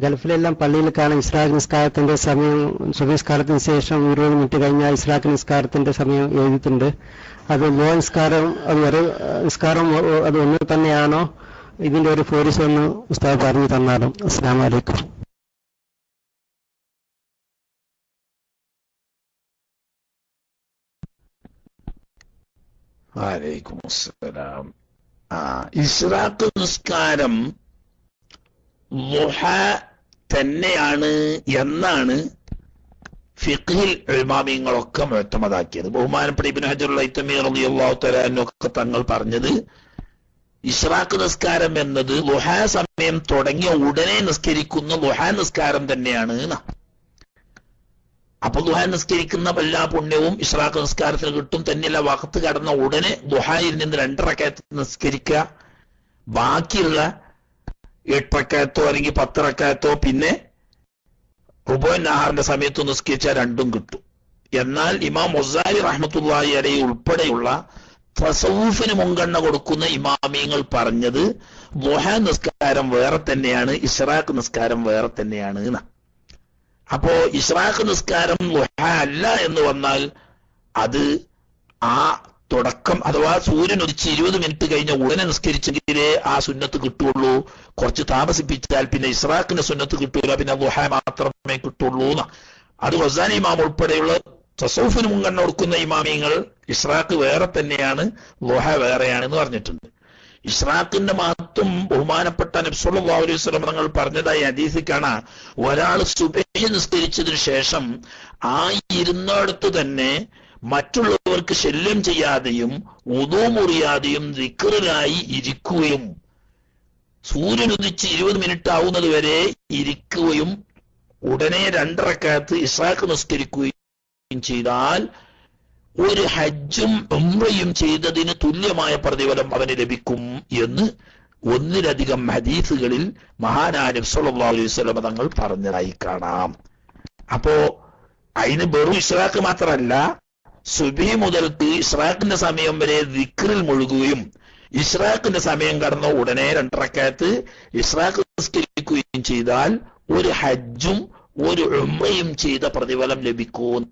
ഗൾഫിലെല്ലാം പള്ളിയിൽ കാണാം ഇസ്രാക്ക് നിസ്കാരത്തിന്റെ സമയം സുബഹിസ്കാരത്തിന് ശേഷം 20 മിനിറ്റ് കഴിഞ്ഞാൽ ഇസ്രാക്ക് നിസ്കാരത്തിന്റെ സമയം എഴുതിയിട്ടുണ്ട്. അത് യുവ നിസ്കാരം അത് ഒരു നിസ്കാരം അത് ഒന്ന് തന്നെയാണോ? ഇതിന്റെ ഒരു ഫോറിസ് ഒന്ന് ഉസ്താദ് പറഞ്ഞു തന്നാലും. അസ്സലാമു അലൈക്കും. വലൈക്കും അസ്സലാം. ഇസ്രാക്ക് നിസ്കാരം ളുഹ തന്നെയാണ് എന്നാണ് ഫിഖ്ഹിൽ ഇമാമിങ്ങളൊക്കെ മുഅ്തമദാക്കിയത്. ബഹുമാനപ്പെട്ട ഇബ്നു ഹജറുൽ ഹൈതമി റളിയല്ലാഹു തആല അൻഹു തങ്ങൾ പറഞ്ഞത് ഇസ്രാക്ക് നിസ്കാരം എന്നത് ളുഹ സമയം തുടങ്ങിയ ഉടനെ നിസ്കരിക്കുന്ന ളുഹ നിസ്കാരം തന്നെയാണ്. അപ്പൊ ദുഹ നിസ്കരിക്കുന്ന എല്ലാ പുണ്യവും ഇസ്രാക്ക് നിസ്കാരത്തിന് കിട്ടും. തന്നെയല്ല വഖത്ത് കടന്ന ഉടനെ ദുഹായിൽ നിന്ന് 2 റക്അത്ത് നിസ്കരിക്കുക, ബാക്കിയുള്ള 8 റക്അത്തോ അല്ലെങ്കിൽ 10 റക്അത്തോ പിന്നെ റുബോൻ നഹാറിന്റെ സമയത്ത് നിസ്കരിച്ചാൽ രണ്ടും കിട്ടും. എന്നാൽ ഇമാം ഗസാലി റഹ്മത്തുള്ളാഹി അലൈഹി ഉൾപ്പെടെയുള്ള തസവൂഫിന് മുൻഗണന കൊടുക്കുന്ന ഇമാമിയങ്ങൾ പറഞ്ഞത് ദുഹ നിസ്കാരം വേറെ തന്നെയാണ്, ഇസ്രാക്ക് നിസ്കാരം വേറെ തന്നെയാണ്. അപ്പോ ഇസ്രാക്ക് നിസ്കാരം ളുഹ അല്ല എന്ന് വന്നാൽ അത് ആ തുടക്കം അഥവാ സൂര്യൻ ഉദിച്ച് 20 മിനിറ്റ് കഴിഞ്ഞ ഉടനെ നിസ്കരിച്ചെങ്കിലേ ആ സുന്നത്ത് കിട്ടുള്ളൂ. കുറച്ച് താമസിപ്പിച്ചാൽ പിന്നെ ഇസ്രാക്കിന്റെ സുന്നത്ത് കിട്ടൂല, പിന്നെ ളുഹ മാത്രമേ കിട്ടുള്ളൂ. അത് ഗസാലി ഇമാം ഉൾപ്പെടെയുള്ള തസൗഫിന് മുൻഗണന കൊടുക്കുന്ന ഇമാമിയങ്ങൾ ഇസ്രാക്ക് വേറെ തന്നെയാണ്, ളുഹ വേറെയാണെന്ന് പറഞ്ഞിട്ടുണ്ട്. ഇസ്രാക്കിന്റെ മഹത്വം ബഹുമാനപ്പെട്ട നബി സല്ലല്ലാഹു അലൈഹി വസല്ലം തങ്ങൾ പറഞ്ഞതായി ഹദീസിൽ കാണാം. ഒരാൾ സുബഹി നിസ്കരിച്ചതിന് ശേഷം ആ ഇരുന്നിടത്ത് തന്നെ മറ്റുള്ളവർക്ക് ശല്യം ചെയ്യാതെയും വുദൂ മുറിയാതെയും ദിക്റിലായി ഇരിക്കുകയും സൂര്യൻ ഉദിച്ച് 20 മിനിറ്റ് ആവുന്നത് വരെ ഇരിക്കുകയും ഉടനെ 2 റക്അത്ത് ഇസ്രാക്ക് നിസ്കരിക്കുകയും ചെയ്താൽ ഒരു ഹജ്ജും ഉംറയും ചെയ്തതിന് തുല്യമായ പ്രതിഫലം അവന് ലഭിക്കും എന്ന് ഒന്നിലധികം ഹദീസുകളിൽ മഹാനായ നബി സല്ലല്ലാഹു അലൈഹി വസല്ലം തങ്ങൾ പറഞ്ഞതായി കാണാം. അപ്പോ അതിന് വെറും ഇസ്രാക്ക് മാത്രമല്ല, സുബഹി മുതൽക്ക് ഇസ്രാക്കിന്റെ സമയം വരെ ദിക്റിൽ മുഴുകുകയും ഇസ്രാക്കിന്റെ സമയം കടന്ന ഉടനെ 2 റക്അത്ത് ഇസ്രാക്ക് നിസ്കരിക്കുകയും ചെയ്താൽ ഒരു ഹജ്ജും ഒരു ഉംറയും ചെയ്ത പ്രതിഫലം ലഭിക്കും.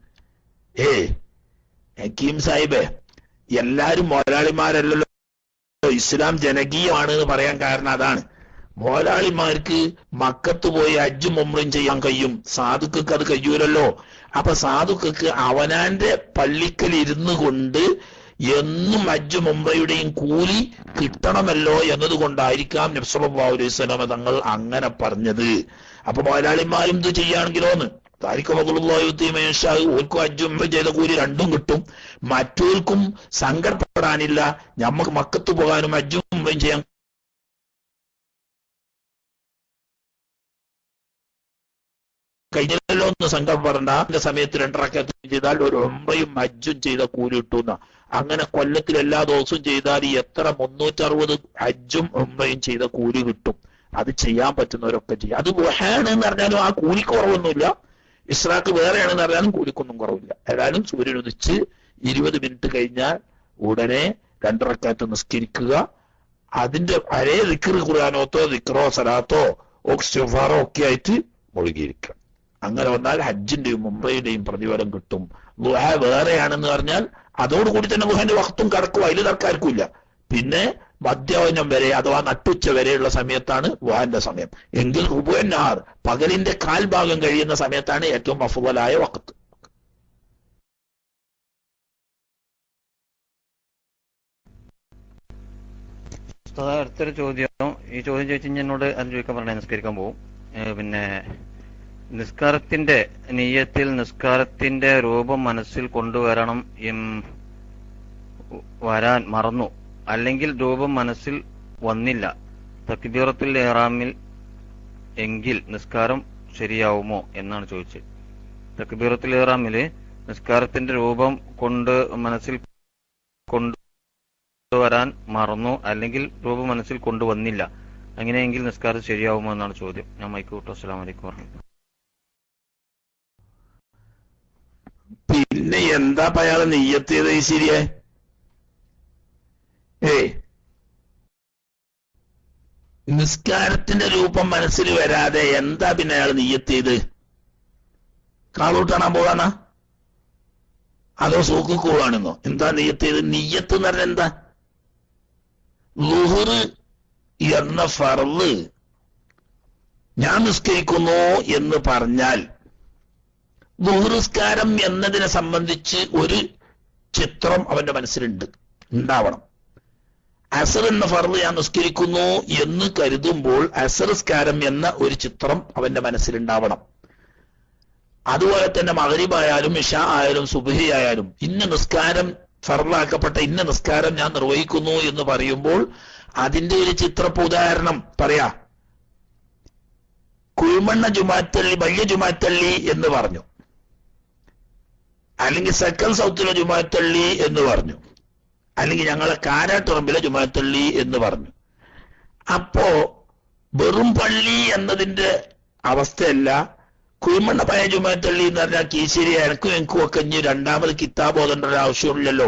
ഹക്കീം സാഹിബ്, എല്ലാരും മുതലാളിമാരല്ലല്ലോ. ഇസ്ലാം ജനകീയമാണ് എന്ന് പറയാൻ കാരണം അതാണ്. മുതലാളിമാർക്ക് മക്കത്ത് പോയി ഹജ്ജും ഉംറയും ചെയ്യാൻ കഴിയും, സാധുക്കൾക്ക് അത് കഴിയൂലല്ലോ. അപ്പൊ സാധുക്കൾക്ക് അവനാന്റെ പള്ളിക്കൽ ഇരുന്നു കൊണ്ട് എന്നും ഹജ്ജും ഉംറയുടെയും കൂലി കിട്ടണമല്ലോ എന്നതുകൊണ്ടായിരിക്കാം നബി സല്ലല്ലാഹു അലൈഹി വസല്ലം തങ്ങൾ അങ്ങനെ പറഞ്ഞത്. അപ്പൊ മുതലാളിമാരും ഇത് ചെയ്യുകയാണെങ്കിലോന്ന് ഓർക്കും ഹജ്ജും ചെയ്ത കൂലി രണ്ടും കിട്ടും. മറ്റോർക്കും സങ്കടപ്പെടാനില്ല, ഞമ്മക്ക് മക്കത്ത് പോകാനും ഹജ്ജും ഉംറയും ചെയ്യാൻ കഴിഞ്ഞല്ലോ എന്ന് സങ്കടപ്പെടണ്ട. അതിന്റെ സമയത്ത് 2 റക്അത്ത് ചെയ്താൽ ഒരു ഉംറയും ഹജ്ജും ചെയ്ത കൂലി കിട്ടുന്ന. അങ്ങനെ കൊല്ലത്തിൽ എല്ലാ ദിവസവും ചെയ്താൽ എത്ര 360 ഹജ്ജും ഉംറയും ചെയ്ത കൂലി കിട്ടും. അത് ചെയ്യാൻ പറ്റുന്നവരൊക്കെ ചെയ്യും. അത് ളുഹാണ് എന്ന് പറഞ്ഞാലും ആ കൂലിക്ക് കുറവൊന്നുമില്ല. ഇസ്രാക്ക് വേറെയാണെന്ന് അറിയാനും കൂലിക്കൊന്നും കുറവില്ല. ഏതായാലും സൂര്യൻ ഉദിച്ച് 20 മിനിറ്റ് കഴിഞ്ഞാൽ ഉടനെ 2 റക്അത്ത് നിസ്കരിക്കുക. അതിന്റെ പഴയ ദിക്ർ ഖുർആനോത്തോ ദിക്റോ സലാത്തോ ഇസ്തിഗ്ഫാറോ ഒക്കെ ആയിട്ട് മുഴുകിയിരിക്കുക. അങ്ങനെ വന്നാൽ ഹജ്ജിന്റെയും ഉംറയുടെയും പ്രതിഫലം കിട്ടും. ദുആ വേറെയാണെന്ന് പറഞ്ഞാൽ അതോടുകൂടി തന്നെ ദുആന്റെ വഖ്തും കടക്കും, അതിൽ തർക്കാർക്കുമില്ല. പിന്നെ മധ്യാഹ്നം വരെ അഥവാ നട്ടുച്ച വരെയുള്ള സമയത്താണ് ദുആന്റെ സമയം. എങ്കിൽ റുബുഅൻ നഹാർ പകലിന്റെ കാൽഭാഗം കഴിയുന്ന സമയത്താണ് ഏറ്റവും അഫ്ളലായ വഖ്ത്. അടുത്തൊരു ചോദ്യം. ഈ ചോദ്യം ചോദിച്ചു എന്നോട് അത് ചോദിക്കാൻ പറഞ്ഞ നിസ്കരിക്കാൻ പോകും. പിന്നെ നിസ്കാരത്തിന്റെ നിയ്യത്തിൽ നിസ്കാരത്തിന്റെ രൂപം മനസ്സിൽ കൊണ്ടുവരണം വരാൻ മറന്നു, അല്ലെങ്കിൽ രൂപം മനസ്സിൽ വന്നില്ല തക്ബീറത്തുൽ ഇഹ്റാമിൽ, എങ്കിൽ നിസ്കാരം ശരിയാവുമോ എന്നാണ് ചോദിച്ചത്. തക്ബീറത്തുൽ ഇഹ്റാമില് നിസ്കാരത്തിന്റെ രൂപം മനസ്സിൽ കൊണ്ടുവരാൻ മറന്നു, അല്ലെങ്കിൽ രൂപം മനസ്സിൽ കൊണ്ടുവന്നില്ല, അങ്ങനെയെങ്കിൽ നിസ്കാരം ശരിയാവുമോ എന്നാണ് ചോദ്യം. ഞാൻ മൈക്ക് വിട്ടു. അസ്സലാമു അലൈക്കും വറഹ്മത്തുള്ളാഹി. പിന്നെ എന്താ അയാളെ നിയ്യത്ത് ചെയ്ത ശരിയെ? നിസ്കാരത്തിന്റെ രൂപം മനസ്സിൽ വരാതെ എന്താ പിന്നെ അയാൾ നിയ്യത്ത് ചെയ്ത്? കാളൂട്ട് കാണാൻ പോകാനാ അതോ സൂക്ക് പോവാണെന്നോ? എന്താ നിയ്യത്ത് ചെയ്ത്? നിയ്യത്ത് എന്ന് പറഞ്ഞാൽ എന്താ? ളുഹ്ർ എന്ന ഫർള് ഞാൻ നിസ്കരിക്കുന്നു എന്ന് പറഞ്ഞാൽ ളുഹ്ർ നിസ്കാരം എന്നതിനെ സംബന്ധിച്ച് ഒരു ചിത്രം അവന്റെ മനസ്സിലുണ്ട്, ഉണ്ടാവണം. അസർ എന്ന ഫർള് ഞാൻ നിസ്കരിക്കുന്നു എന്ന് കരുതുമ്പോൾ അസർ നിസ്കാരം എന്ന ഒരു ചിത്രം അവന്റെ മനസ്സിലുണ്ടാവണം. അതുപോലെ തന്നെ മഗ്രിബായാലും ഇശാ ആയാലും സുബ്ഹി ആയാലും ഇന്ന നിസ്കാരം ഫർളാക്കപ്പെട്ട ഇന്ന നിസ്കാരം ഞാൻ നിർവഹിക്കുന്നു എന്ന് പറയുമ്പോൾ അതിന്റെ ഒരു ചിത്രപ്പ് ഉദാഹരണം പറയാ. കുഴിമണ്ണ ജുമാത്തള്ളി വലിയ ജുമാത്തള്ളി എന്ന് പറഞ്ഞു, അല്ലെങ്കിൽ സെക്കൻഡ് സൗത്തിലെ ജുമാത്തള്ളി എന്ന് പറഞ്ഞു, അല്ലെങ്കിൽ ഞങ്ങളെ കാരാട്ടുറമ്പിലെ ജുമാത്തള്ളി എന്ന് പറഞ്ഞു. അപ്പോ വെറും പള്ളി എന്നതിന്റെ അവസ്ഥയല്ല. കുഴിമണ്ണ പഴയ ജുമാത്തള്ളി എന്ന് പറഞ്ഞാൽ കീശേരി എനിക്കും ഒക്കെ ഇനി രണ്ടാമത് കിതാബ് ഓതേണ്ട ഒരു ആവശ്യമില്ലല്ലോ.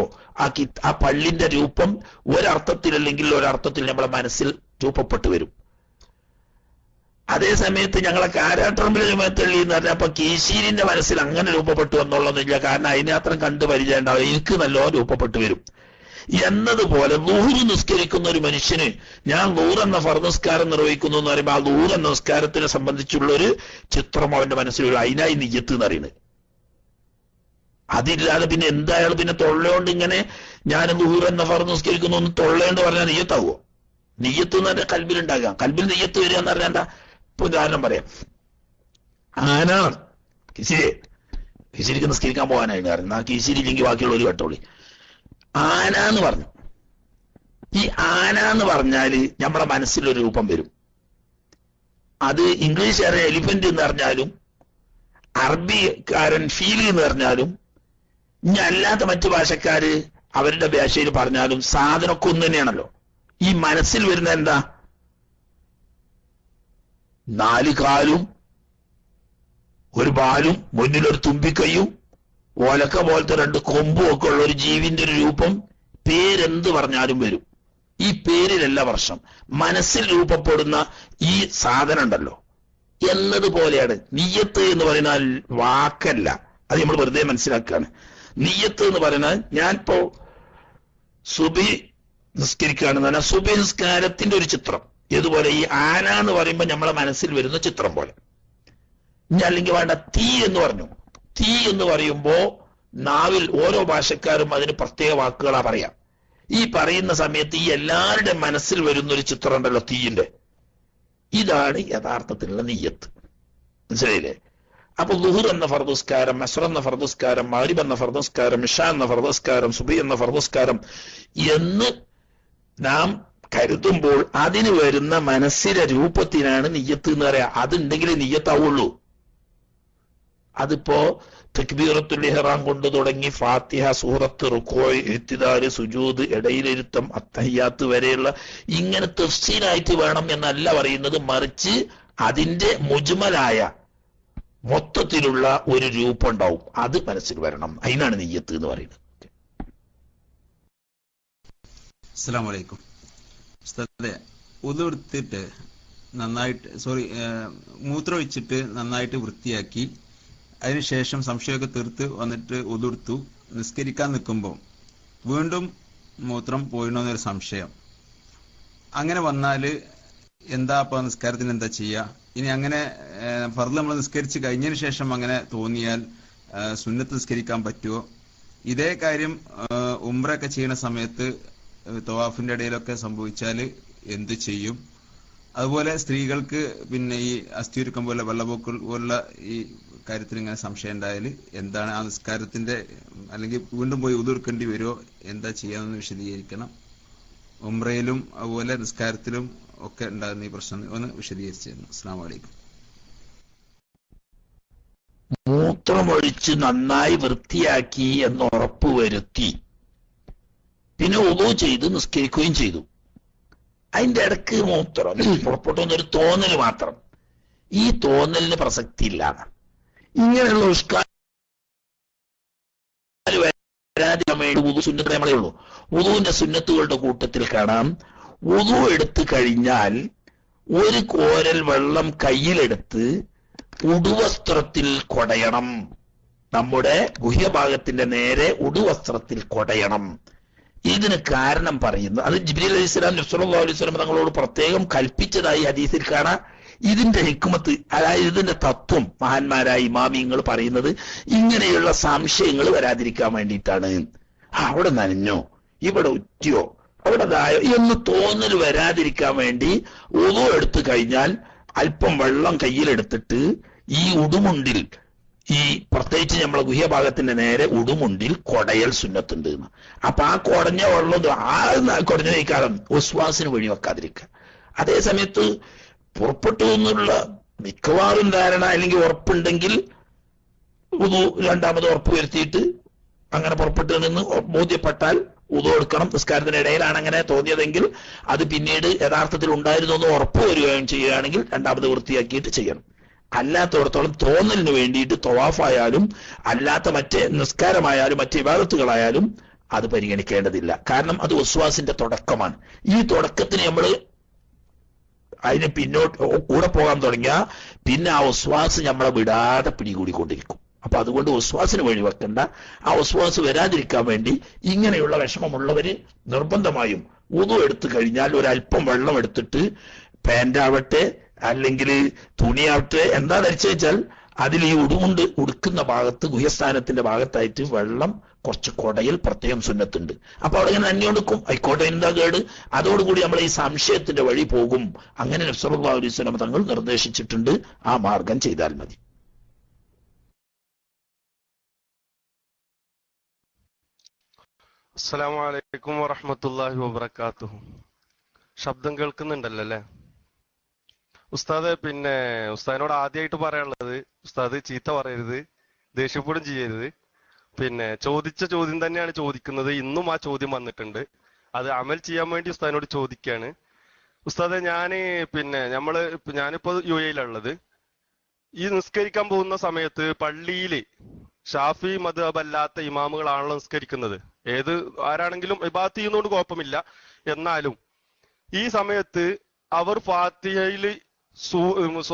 ആ പള്ളിന്റെ രൂപം ഒരർത്ഥത്തിലല്ലെങ്കിൽ ഒരർത്ഥത്തിൽ നമ്മുടെ മനസ്സിൽ രൂപപ്പെട്ടു വരും. അതേ സമയത്ത് ഞങ്ങളെ കാരാട്ടുറമ്പിലെ ജുമാത്തള്ളി എന്ന് പറഞ്ഞാൽ അപ്പൊ കീശേരിന്റെ മനസ്സിൽ അങ്ങനെ രൂപപ്പെട്ടു എന്നുള്ളതൊന്നുമില്ല. കാരണം അതിനത്രയും കണ്ടു പരിചയം ഉണ്ടാവും, എനിക്ക് നല്ലോണം രൂപപ്പെട്ടു വരും. എന്നതുപോലെ ളുഹ്ർ നിസ്കരിക്കുന്ന ഒരു മനുഷ്യന് ഞാൻ ളുഹ്ർ എന്ന ഫർദ് നിസ്കാരം നിർവഹിക്കുന്നു എന്ന് പറയുമ്പോൾ ആ ളുഹ്ർ എന്ന നിസ്കാരത്തിനെ സംബന്ധിച്ചുള്ള ഒരു ചിത്രം അവന്റെ മനസ്സിലുള്ള അതിനായി നിയ്യത്ത് എന്ന് പറയുന്നത്. അതില്ലാതെ പിന്നെ എന്തായാലും പിന്നെ തൊള്ളയോണ്ട് ഇങ്ങനെ ഞാൻ ളുഹ്ർ എന്ന ഫർദ് നിസ്കരിക്കുന്നു എന്ന് തൊള്ളയോണ്ട് പറഞ്ഞാൽ നിയ്യത്താവോ? നിയ്യത്ത് എന്ന് പറഞ്ഞാൽ കൽബിലുണ്ടാകാം. കൽബിൽ നിയ്യത്ത് വരിക എന്ന് പറഞ്ഞാൽ എന്താ? ഇപ്പൊ ഉദാഹരണം പറയാം. ആനാണ് കിശിരിക്ക് നിസ്കരിക്കാൻ പോകാനായിരുന്നു കാരണം ആ കിശിരില്ലെങ്കിൽ ബാക്കിയുള്ള ഒരു വട്ടോളി ആന എന്ന് പറഞ്ഞു. ഈ ആന എന്ന് പറഞ്ഞാല് നമ്മുടെ മനസ്സിലൊരു രൂപം വരും. അത് ഇംഗ്ലീഷുകാരൻ എലിഫന്റ് എന്ന് പറഞ്ഞാലും അറബിക്കാരൻ ഫീൽ എന്ന് പറഞ്ഞാലും ഇനി അല്ലാത്ത മറ്റു ഭാഷക്കാര് അവരുടെ ഭാഷയിൽ പറഞ്ഞാലും സാധനമൊക്കെ ഒന്ന് തന്നെയാണല്ലോ. ഈ മനസ്സിൽ വരുന്ന എന്താ? 4 കാലും ഒരു ബാലും മുന്നിലൊരു തുമ്പിക്കൈയും ഓലക്ക പോലത്തെ 2 കൊമ്പും ഒക്കെ ഉള്ള ഒരു ജീവിന്റെ ഒരു രൂപം പേരെന്ത് പറഞ്ഞാലും വരും. ഈ പേരിലല്ല വർഷം മനസ്സിൽ രൂപപ്പെടുന്ന ഈ സാധനം ഉണ്ടല്ലോ എന്നതുപോലെയാണ് നിയ്യത്ത് എന്ന് പറയുന്നാൽ വാക്കല്ല. അത് നമ്മൾ വെറുതെ മനസ്സിലാക്കുകയാണ്. നിയ്യത്ത് എന്ന് പറയുന്നത് ഞാനിപ്പോ സുബി നിസ്കരിക്കുകയാണെന്ന് പറഞ്ഞാൽ സുബി നിസ്കാരത്തിന്റെ ഒരു ചിത്രം ഇതുപോലെ ഈ ആന എന്ന് പറയുമ്പോൾ നമ്മളെ മനസ്സിൽ വരുന്ന ചിത്രം പോലെ. ഇനി അല്ലെങ്കിൽ വേണ്ട തീ എന്ന് പറഞ്ഞു. തീ എന്ന് പറയുമ്പോ നാവിൽ ഓരോ ഭാഷക്കാരും അതിന് പ്രത്യേക വാക്കുകളാ പറയാം. ഈ പറയുന്ന സമയത്ത് ഈ എല്ലാവരുടെ മനസ്സിൽ വരുന്ന ഒരു ചിത്രം ഉണ്ടല്ലോ തീയിന്റെ, ഇതാണ് യഥാർത്ഥത്തിലുള്ള നിയ്യത്ത്. മനസ്സിലായില്ലേ? അപ്പൊ ളുഹ്ർ എന്ന ഫർദ് നിസ്കാരം, അസ്ർ എന്ന ഫർദ് നിസ്കാരം, മഗ്രിബ് എന്ന ഫർദ് നിസ്കാരം, ഇശാ എന്ന ഫർദ് നിസ്കാരം, സുബ്ഹി എന്ന ഫർദ് നിസ്കാരം എന്ന് നാം കരുതുമ്പോൾ അതിന് വരുന്ന മനസ്സിലെ രൂപത്തിനാണ് നിയ്യത്ത് എന്ന് പറയാ. അതുണ്ടെങ്കിലേ നിയ്യത്താവുള്ളൂ. അതിപ്പോ തക്ബീറത്തുൽ ഇഹ്റാം കൊണ്ട് തുടങ്ങി ഫാത്തിഹ, സൂറത്ത്, റുക്കൂഅ്, ഇഅ്തിദാൽ, സുജൂദ്, ഇടയിലിരുത്തം, അത്തഹിയ്യാത്ത് വരെയുള്ള ഇങ്ങനെ തഫ്സീലായിട്ട് വേണം എന്നല്ല പറയുന്നത്. മറിച്ച് അതിന്റെ മുജ്മലായ മൊത്തത്തിലുള്ള ഒരു രൂപം ഉണ്ടാവും. അത് മനസ്സിൽ വരണം. അതിനാണ് നിയ്യത്ത് എന്ന് പറയുന്നത്. അസ്സലാമു അലൈക്കും. ഉസ്താദേ, ഉദു എടുത്തിട്ട് നന്നായിട്ട് മൂത്രമൊഴിച്ചിട്ട് നന്നായിട്ട് വൃത്തിയാക്കി അതിനുശേഷം സംശയമൊക്കെ തീർത്ത് വന്നിട്ട് ഉദു എടുത്തു. നിസ്കരിക്കാൻ നിൽക്കുമ്പോൾ വീണ്ടും മൂത്രം പോയിണോന്നൊരു സംശയം. അങ്ങനെ വന്നാല് എന്താ അപ്പൊ നിസ്കാരത്തിന് എന്താ ചെയ്യുക? ഇനി അങ്ങനെ ഫർള് നമ്മൾ നിസ്കരിച്ച് കഴിഞ്ഞതിന് ശേഷം അങ്ങനെ തോന്നിയാൽ സുന്നത്ത് നിസ്കരിക്കാൻ പറ്റുമോ? ഇതേ കാര്യം ഉംറയൊക്കെ ചെയ്യുന്ന സമയത്ത് തവാഫിന്റെ ഇടയിലൊക്കെ സംഭവിച്ചാൽ എന്ത് ചെയ്യും? അതുപോലെ സ്ത്രീകൾക്ക് പിന്നെ ഈ അസ്ഥിയുരുക്കം പോലെ വെള്ളപ്പൊക്ക പോലുള്ള ഈ കാര്യത്തിൽ ഇങ്ങനെ സംശയം ഉണ്ടായാൽ എന്താണ് ആ നിസ്കാരത്തിന്റെ, അല്ലെങ്കിൽ വീണ്ടും പോയി ഉതുർക്കേണ്ടി വരുമോ, എന്താ ചെയ്യാമെന്ന് വിശദീകരിക്കണം. ഉംറയിലും അതുപോലെ നിസ്കാരത്തിലും ഒക്കെ ഉണ്ടാകുന്ന ഈ പ്രശ്നം ഒന്ന് വിശദീകരിച്ചിരുന്നു. അസ്സലാമു അലൈക്കും. മൂത്രമൊഴിച്ച് നന്നായി വൃത്തിയാക്കി എന്ന് ഉറപ്പ് വരുത്തി പിന്നെ ഉളു ചെയ്ത് നിസ്കരിക്കുകയും ചെയ്തു. അതിന്റെ ഇടക്ക് മൂത്രം പുറപ്പെട്ടു വന്നൊരു തോന്നൽ മാത്രം. ഈ തോന്നലിന് പ്രസക്തി ഇല്ല. ഇങ്ങനെയുള്ള വരാതിരിക്കാൻ വേണ്ടി ഉളു സുന്നത്ത് നമ്മളേ ഉള്ളൂ. ഉളുവിന്റെ സുന്നത്തുകളുടെ കൂട്ടത്തിൽ കാണാം, ഉളു എടുത്തു കഴിഞ്ഞാൽ ഒരു കോരൽ വെള്ളം കയ്യിലെടുത്ത് ഉടുവസ്ത്രത്തിൽ കൊടയണം. നമ്മുടെ ഗുഹ്യഭാഗത്തിന്റെ നേരെ ഉടുവസ്ത്രത്തിൽ കൊടയണം. ഇതിന് കാരണം പറയുന്നു, അത് ജിബ്രീൽ അലൈഹിസ്സലാം നബി സല്ലല്ലാഹു അലൈഹി വസല്ലം തങ്ങളോട് പ്രത്യേകം കൽപ്പിച്ചതായി ഹദീസിൽ കാണാം. ഇതിന്റെ ഹിക്മത്ത്, അതായത് ഇതിന്റെ തത്വം മഹാന്മാരായ ഇമാമിങ്ങൾ പറയുന്നത് ഇങ്ങനെയുള്ള സംശയങ്ങൾ വരാതിരിക്കാൻ വേണ്ടിയിട്ടാണ്. അവിടെ നനഞ്ഞോ, ഇവിടെ ഉറ്റിയോ, അവിടെ ദായോ എന്ന് തോന്നൽ വരാതിരിക്കാൻ വേണ്ടി ഉളു എടുത്തു കഴിഞ്ഞാൽ അല്പം വെള്ളം കയ്യിലെടുത്തിട്ട് ഈ ഉടുമുണ്ടിൽ, ഈ പ്രത്യേകിച്ച് നമ്മളെ ഗുഹ്യഭാഗത്തിന്റെ നേരെ ഉടുമുണ്ടിൽ കൊടയൽ സുന്നത്തുണ്ട്. അപ്പൊ ആ കൊടഞ്ഞ വെള്ളം കൊടഞ്ഞ കഴിക്കാതെ ഒസ്വാസിന് വഴി വെക്കാതിരിക്കുക. അതേ സമയത്ത് പുറപ്പെട്ടു എന്നുള്ള മിക്കവാറും ധാരണ അല്ലെങ്കിൽ ഉറപ്പുണ്ടെങ്കിൽ ഉദു രണ്ടാമത് ഉറപ്പ് വരുത്തിയിട്ട് അങ്ങനെ പുറപ്പെട്ടു നിന്ന് ബോധ്യപ്പെട്ടാൽ ഉദു എടുക്കണം. നിസ്കാരത്തിന് ഇടയിലാണ് അങ്ങനെ തോന്നിയതെങ്കിൽ അത് പിന്നീട് യഥാർത്ഥത്തിൽ ഉണ്ടായിരുന്നു എന്ന് ഉറപ്പ് വരികയും ചെയ്യുകയാണെങ്കിൽ രണ്ടാമത് വൃത്തിയാക്കിയിട്ട് ചെയ്യണം. അല്ലാത്തടത്തോളം തോന്നലിന് വേണ്ടിയിട്ട് തവാഫായാലും അല്ലാത്ത മറ്റേ നിസ്കാരമായാലും മറ്റേ ഇബാദത്തുകളായാലും അത് പരിഗണിക്കേണ്ടതില്ല. കാരണം അത് വസ്വാസിന്റെ തുടക്കമാണ്. ഈ തുടക്കത്തിന് നമ്മൾ അതിന് പിന്നോട്ട് കൂടെ പോകാൻ തുടങ്ങിയാൽ പിന്നെ ആ വസ്വാസ് നമ്മളെ വിടാതെ പിടികൂടിക്കൊണ്ടിരിക്കും. അപ്പൊ അതുകൊണ്ട് വസ്വാസിന് വഴി വെക്കണ്ട. ആ വസ്വാസ് വരാതിരിക്കാൻ വേണ്ടി ഇങ്ങനെയുള്ള വിഷമമുള്ളവര് നിർബന്ധമായും ഉദു എടുത്തു കഴിഞ്ഞാൽ ഒരല്പം വെള്ളം എടുത്തിട്ട് പാന്റാവട്ടെ അല്ലെങ്കിൽ തുണിയാവട്ടെ എന്താ ധരിച്ചു വെച്ചാൽ അതിൽ ഈ ഉടുമുണ്ട് ഉടുക്കുന്ന ഭാഗത്ത് ഗുഹ്യസ്ഥാനത്തിന്റെ ഭാഗത്തായിട്ട് വെള്ളം കുറച്ച് കൊടയിൽ പ്രത്യേകം സുന്നത്തുണ്ട്. അപ്പൊ അവിടെ ഇങ്ങനെ നനഞ്ഞുകൊടുക്കും, ആയിക്കോട്ടെ, എന്താ കേട്. അതോടുകൂടി നമ്മൾ ഈ സംശയത്തിന്റെ വഴി പോകും. അങ്ങനെ നബി സല്ലല്ലാഹു അലൈഹി വസല്ലം തങ്ങൾ നിർദ്ദേശിച്ചിട്ടുണ്ട്. ആ മാർഗം ചെയ്താൽ മതി. അസ്സലാമു അലൈക്കും വറഹ്മത്തുള്ളാഹി വബറകാതുഹു. ശബ്ദം കേൾക്കുന്നുണ്ടല്ലോ അല്ലേ ഉസ്താദ്? പിന്നെ ഉസ്താദിനോട് ആദ്യമായിട്ട് പറയാനുള്ളത്, ഉസ്താദ് ചീത്ത പറയരുത്, ദേഷ്യപ്പെടും ചെയ്യരുത്. പിന്നെ ചോദിച്ച ചോദ്യം തന്നെയാണ് ചോദിക്കുന്നത്. ഇന്നും ആ ചോദ്യം വന്നിട്ടുണ്ട്. അത് അമൽ ചെയ്യാൻ വേണ്ടി ഉസ്താദിനോട് ചോദിക്കുകയാണ്. ഉസ്താദെ, ഞാനിപ്പോ UAE-യിലുള്ളത്. ഈ നിസ്കരിക്കാൻ പോകുന്ന സമയത്ത് പള്ളിയിൽ ഷാഫി മദ്ഹബ് അല്ലാത്ത ഇമാമുകളാണല്ലോ നിസ്കരിക്കുന്നത്. ആരാണെങ്കിലും ഇബാദത്ത് ചെയ്യുന്നതുകൊണ്ട് കുഴപ്പമില്ല. എന്നാലും ഈ സമയത്ത് അവർ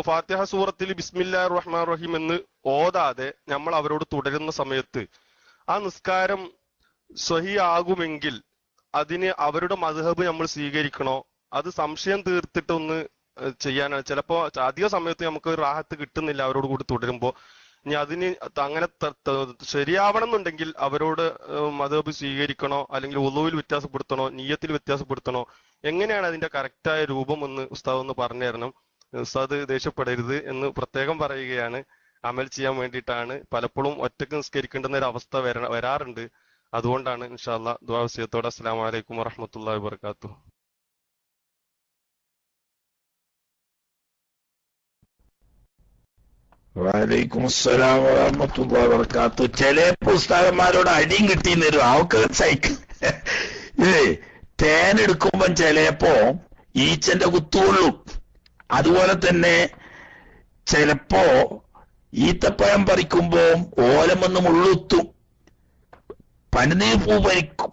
ഫാത്തിഹ സൂറത്തിൽ ബിസ്മില്ലാഹിർ റഹ്മാനിർ റഹീം എന്ന് ഓതാതെ നമ്മൾ അവരോട് തുടരുന്ന സമയത്ത് ആ നിസ്കാരം സ്വഹീ ആകുമെങ്കിൽ അതിന് അവരുടെ മദ്ഹബ് നമ്മൾ സ്വീകരിക്കണോ? അത് സംശയം തീർത്തിട്ടൊന്ന് ചെയ്യാനാണ്. ചിലപ്പോ അധിക സമയത്ത് നമുക്ക് റാഹത്ത് കിട്ടുന്നില്ല അവരോട് കൂടി തുടരുമ്പോ. ഇനി അതിന് അങ്ങനെ ശരിയാവണം എന്നുണ്ടെങ്കിൽ അവരോട് മദ്ഹബ് സ്വീകരിക്കണോ, അല്ലെങ്കിൽ ഉളുവിൽ വ്യത്യാസപ്പെടുത്തണോ, നിയ്യത്തിൽ വ്യത്യാസപ്പെടുത്തണോ? എങ്ങനെയാണ് അതിന്റെ കറക്റ്റായ രൂപം എന്ന് ഉസ്താദ് ഒന്ന് പറഞ്ഞു തരണം. ഉസ്താദ് ദേഷ്യപ്പെടരുത് എന്ന് പ്രത്യേകം പറയുകയാണ്. അമൽ ചെയ്യാൻ വേണ്ടിയിട്ടാണ്. പലപ്പോഴും ഒറ്റക്ക് നിസ്കരിക്കേണ്ടുന്ന ഒരു അവസ്ഥ വരാറുണ്ട്. അതുകൊണ്ടാണ്. ഇൻഷാ അല്ലാഹ് ദുആ വസിയത്തോടെ. അസ്സലാമു അലൈക്കും വറഹ്മത്തുള്ളാഹി വബറകാതുഹു. വലൈക്കും അസ്സലാം വറഹ്മത്തുള്ളാഹി വബറകാതുഹു. ചില പുസ്തകന്മാരോട് അടിയും കിട്ടിയെന്ന് വരും. അവർക്ക് സഹിക്കും. തേനെടുക്കുമ്പം ചിലപ്പോ ഈച്ചന്റെ കുത്തുകൊള്ളും. അതുപോലെ തന്നെ ചിലപ്പോ ഈത്തപ്പഴം പറിക്കുമ്പോ ഓലമെന്ന് മുള്ളുത്തും, പനിനീർ പൂ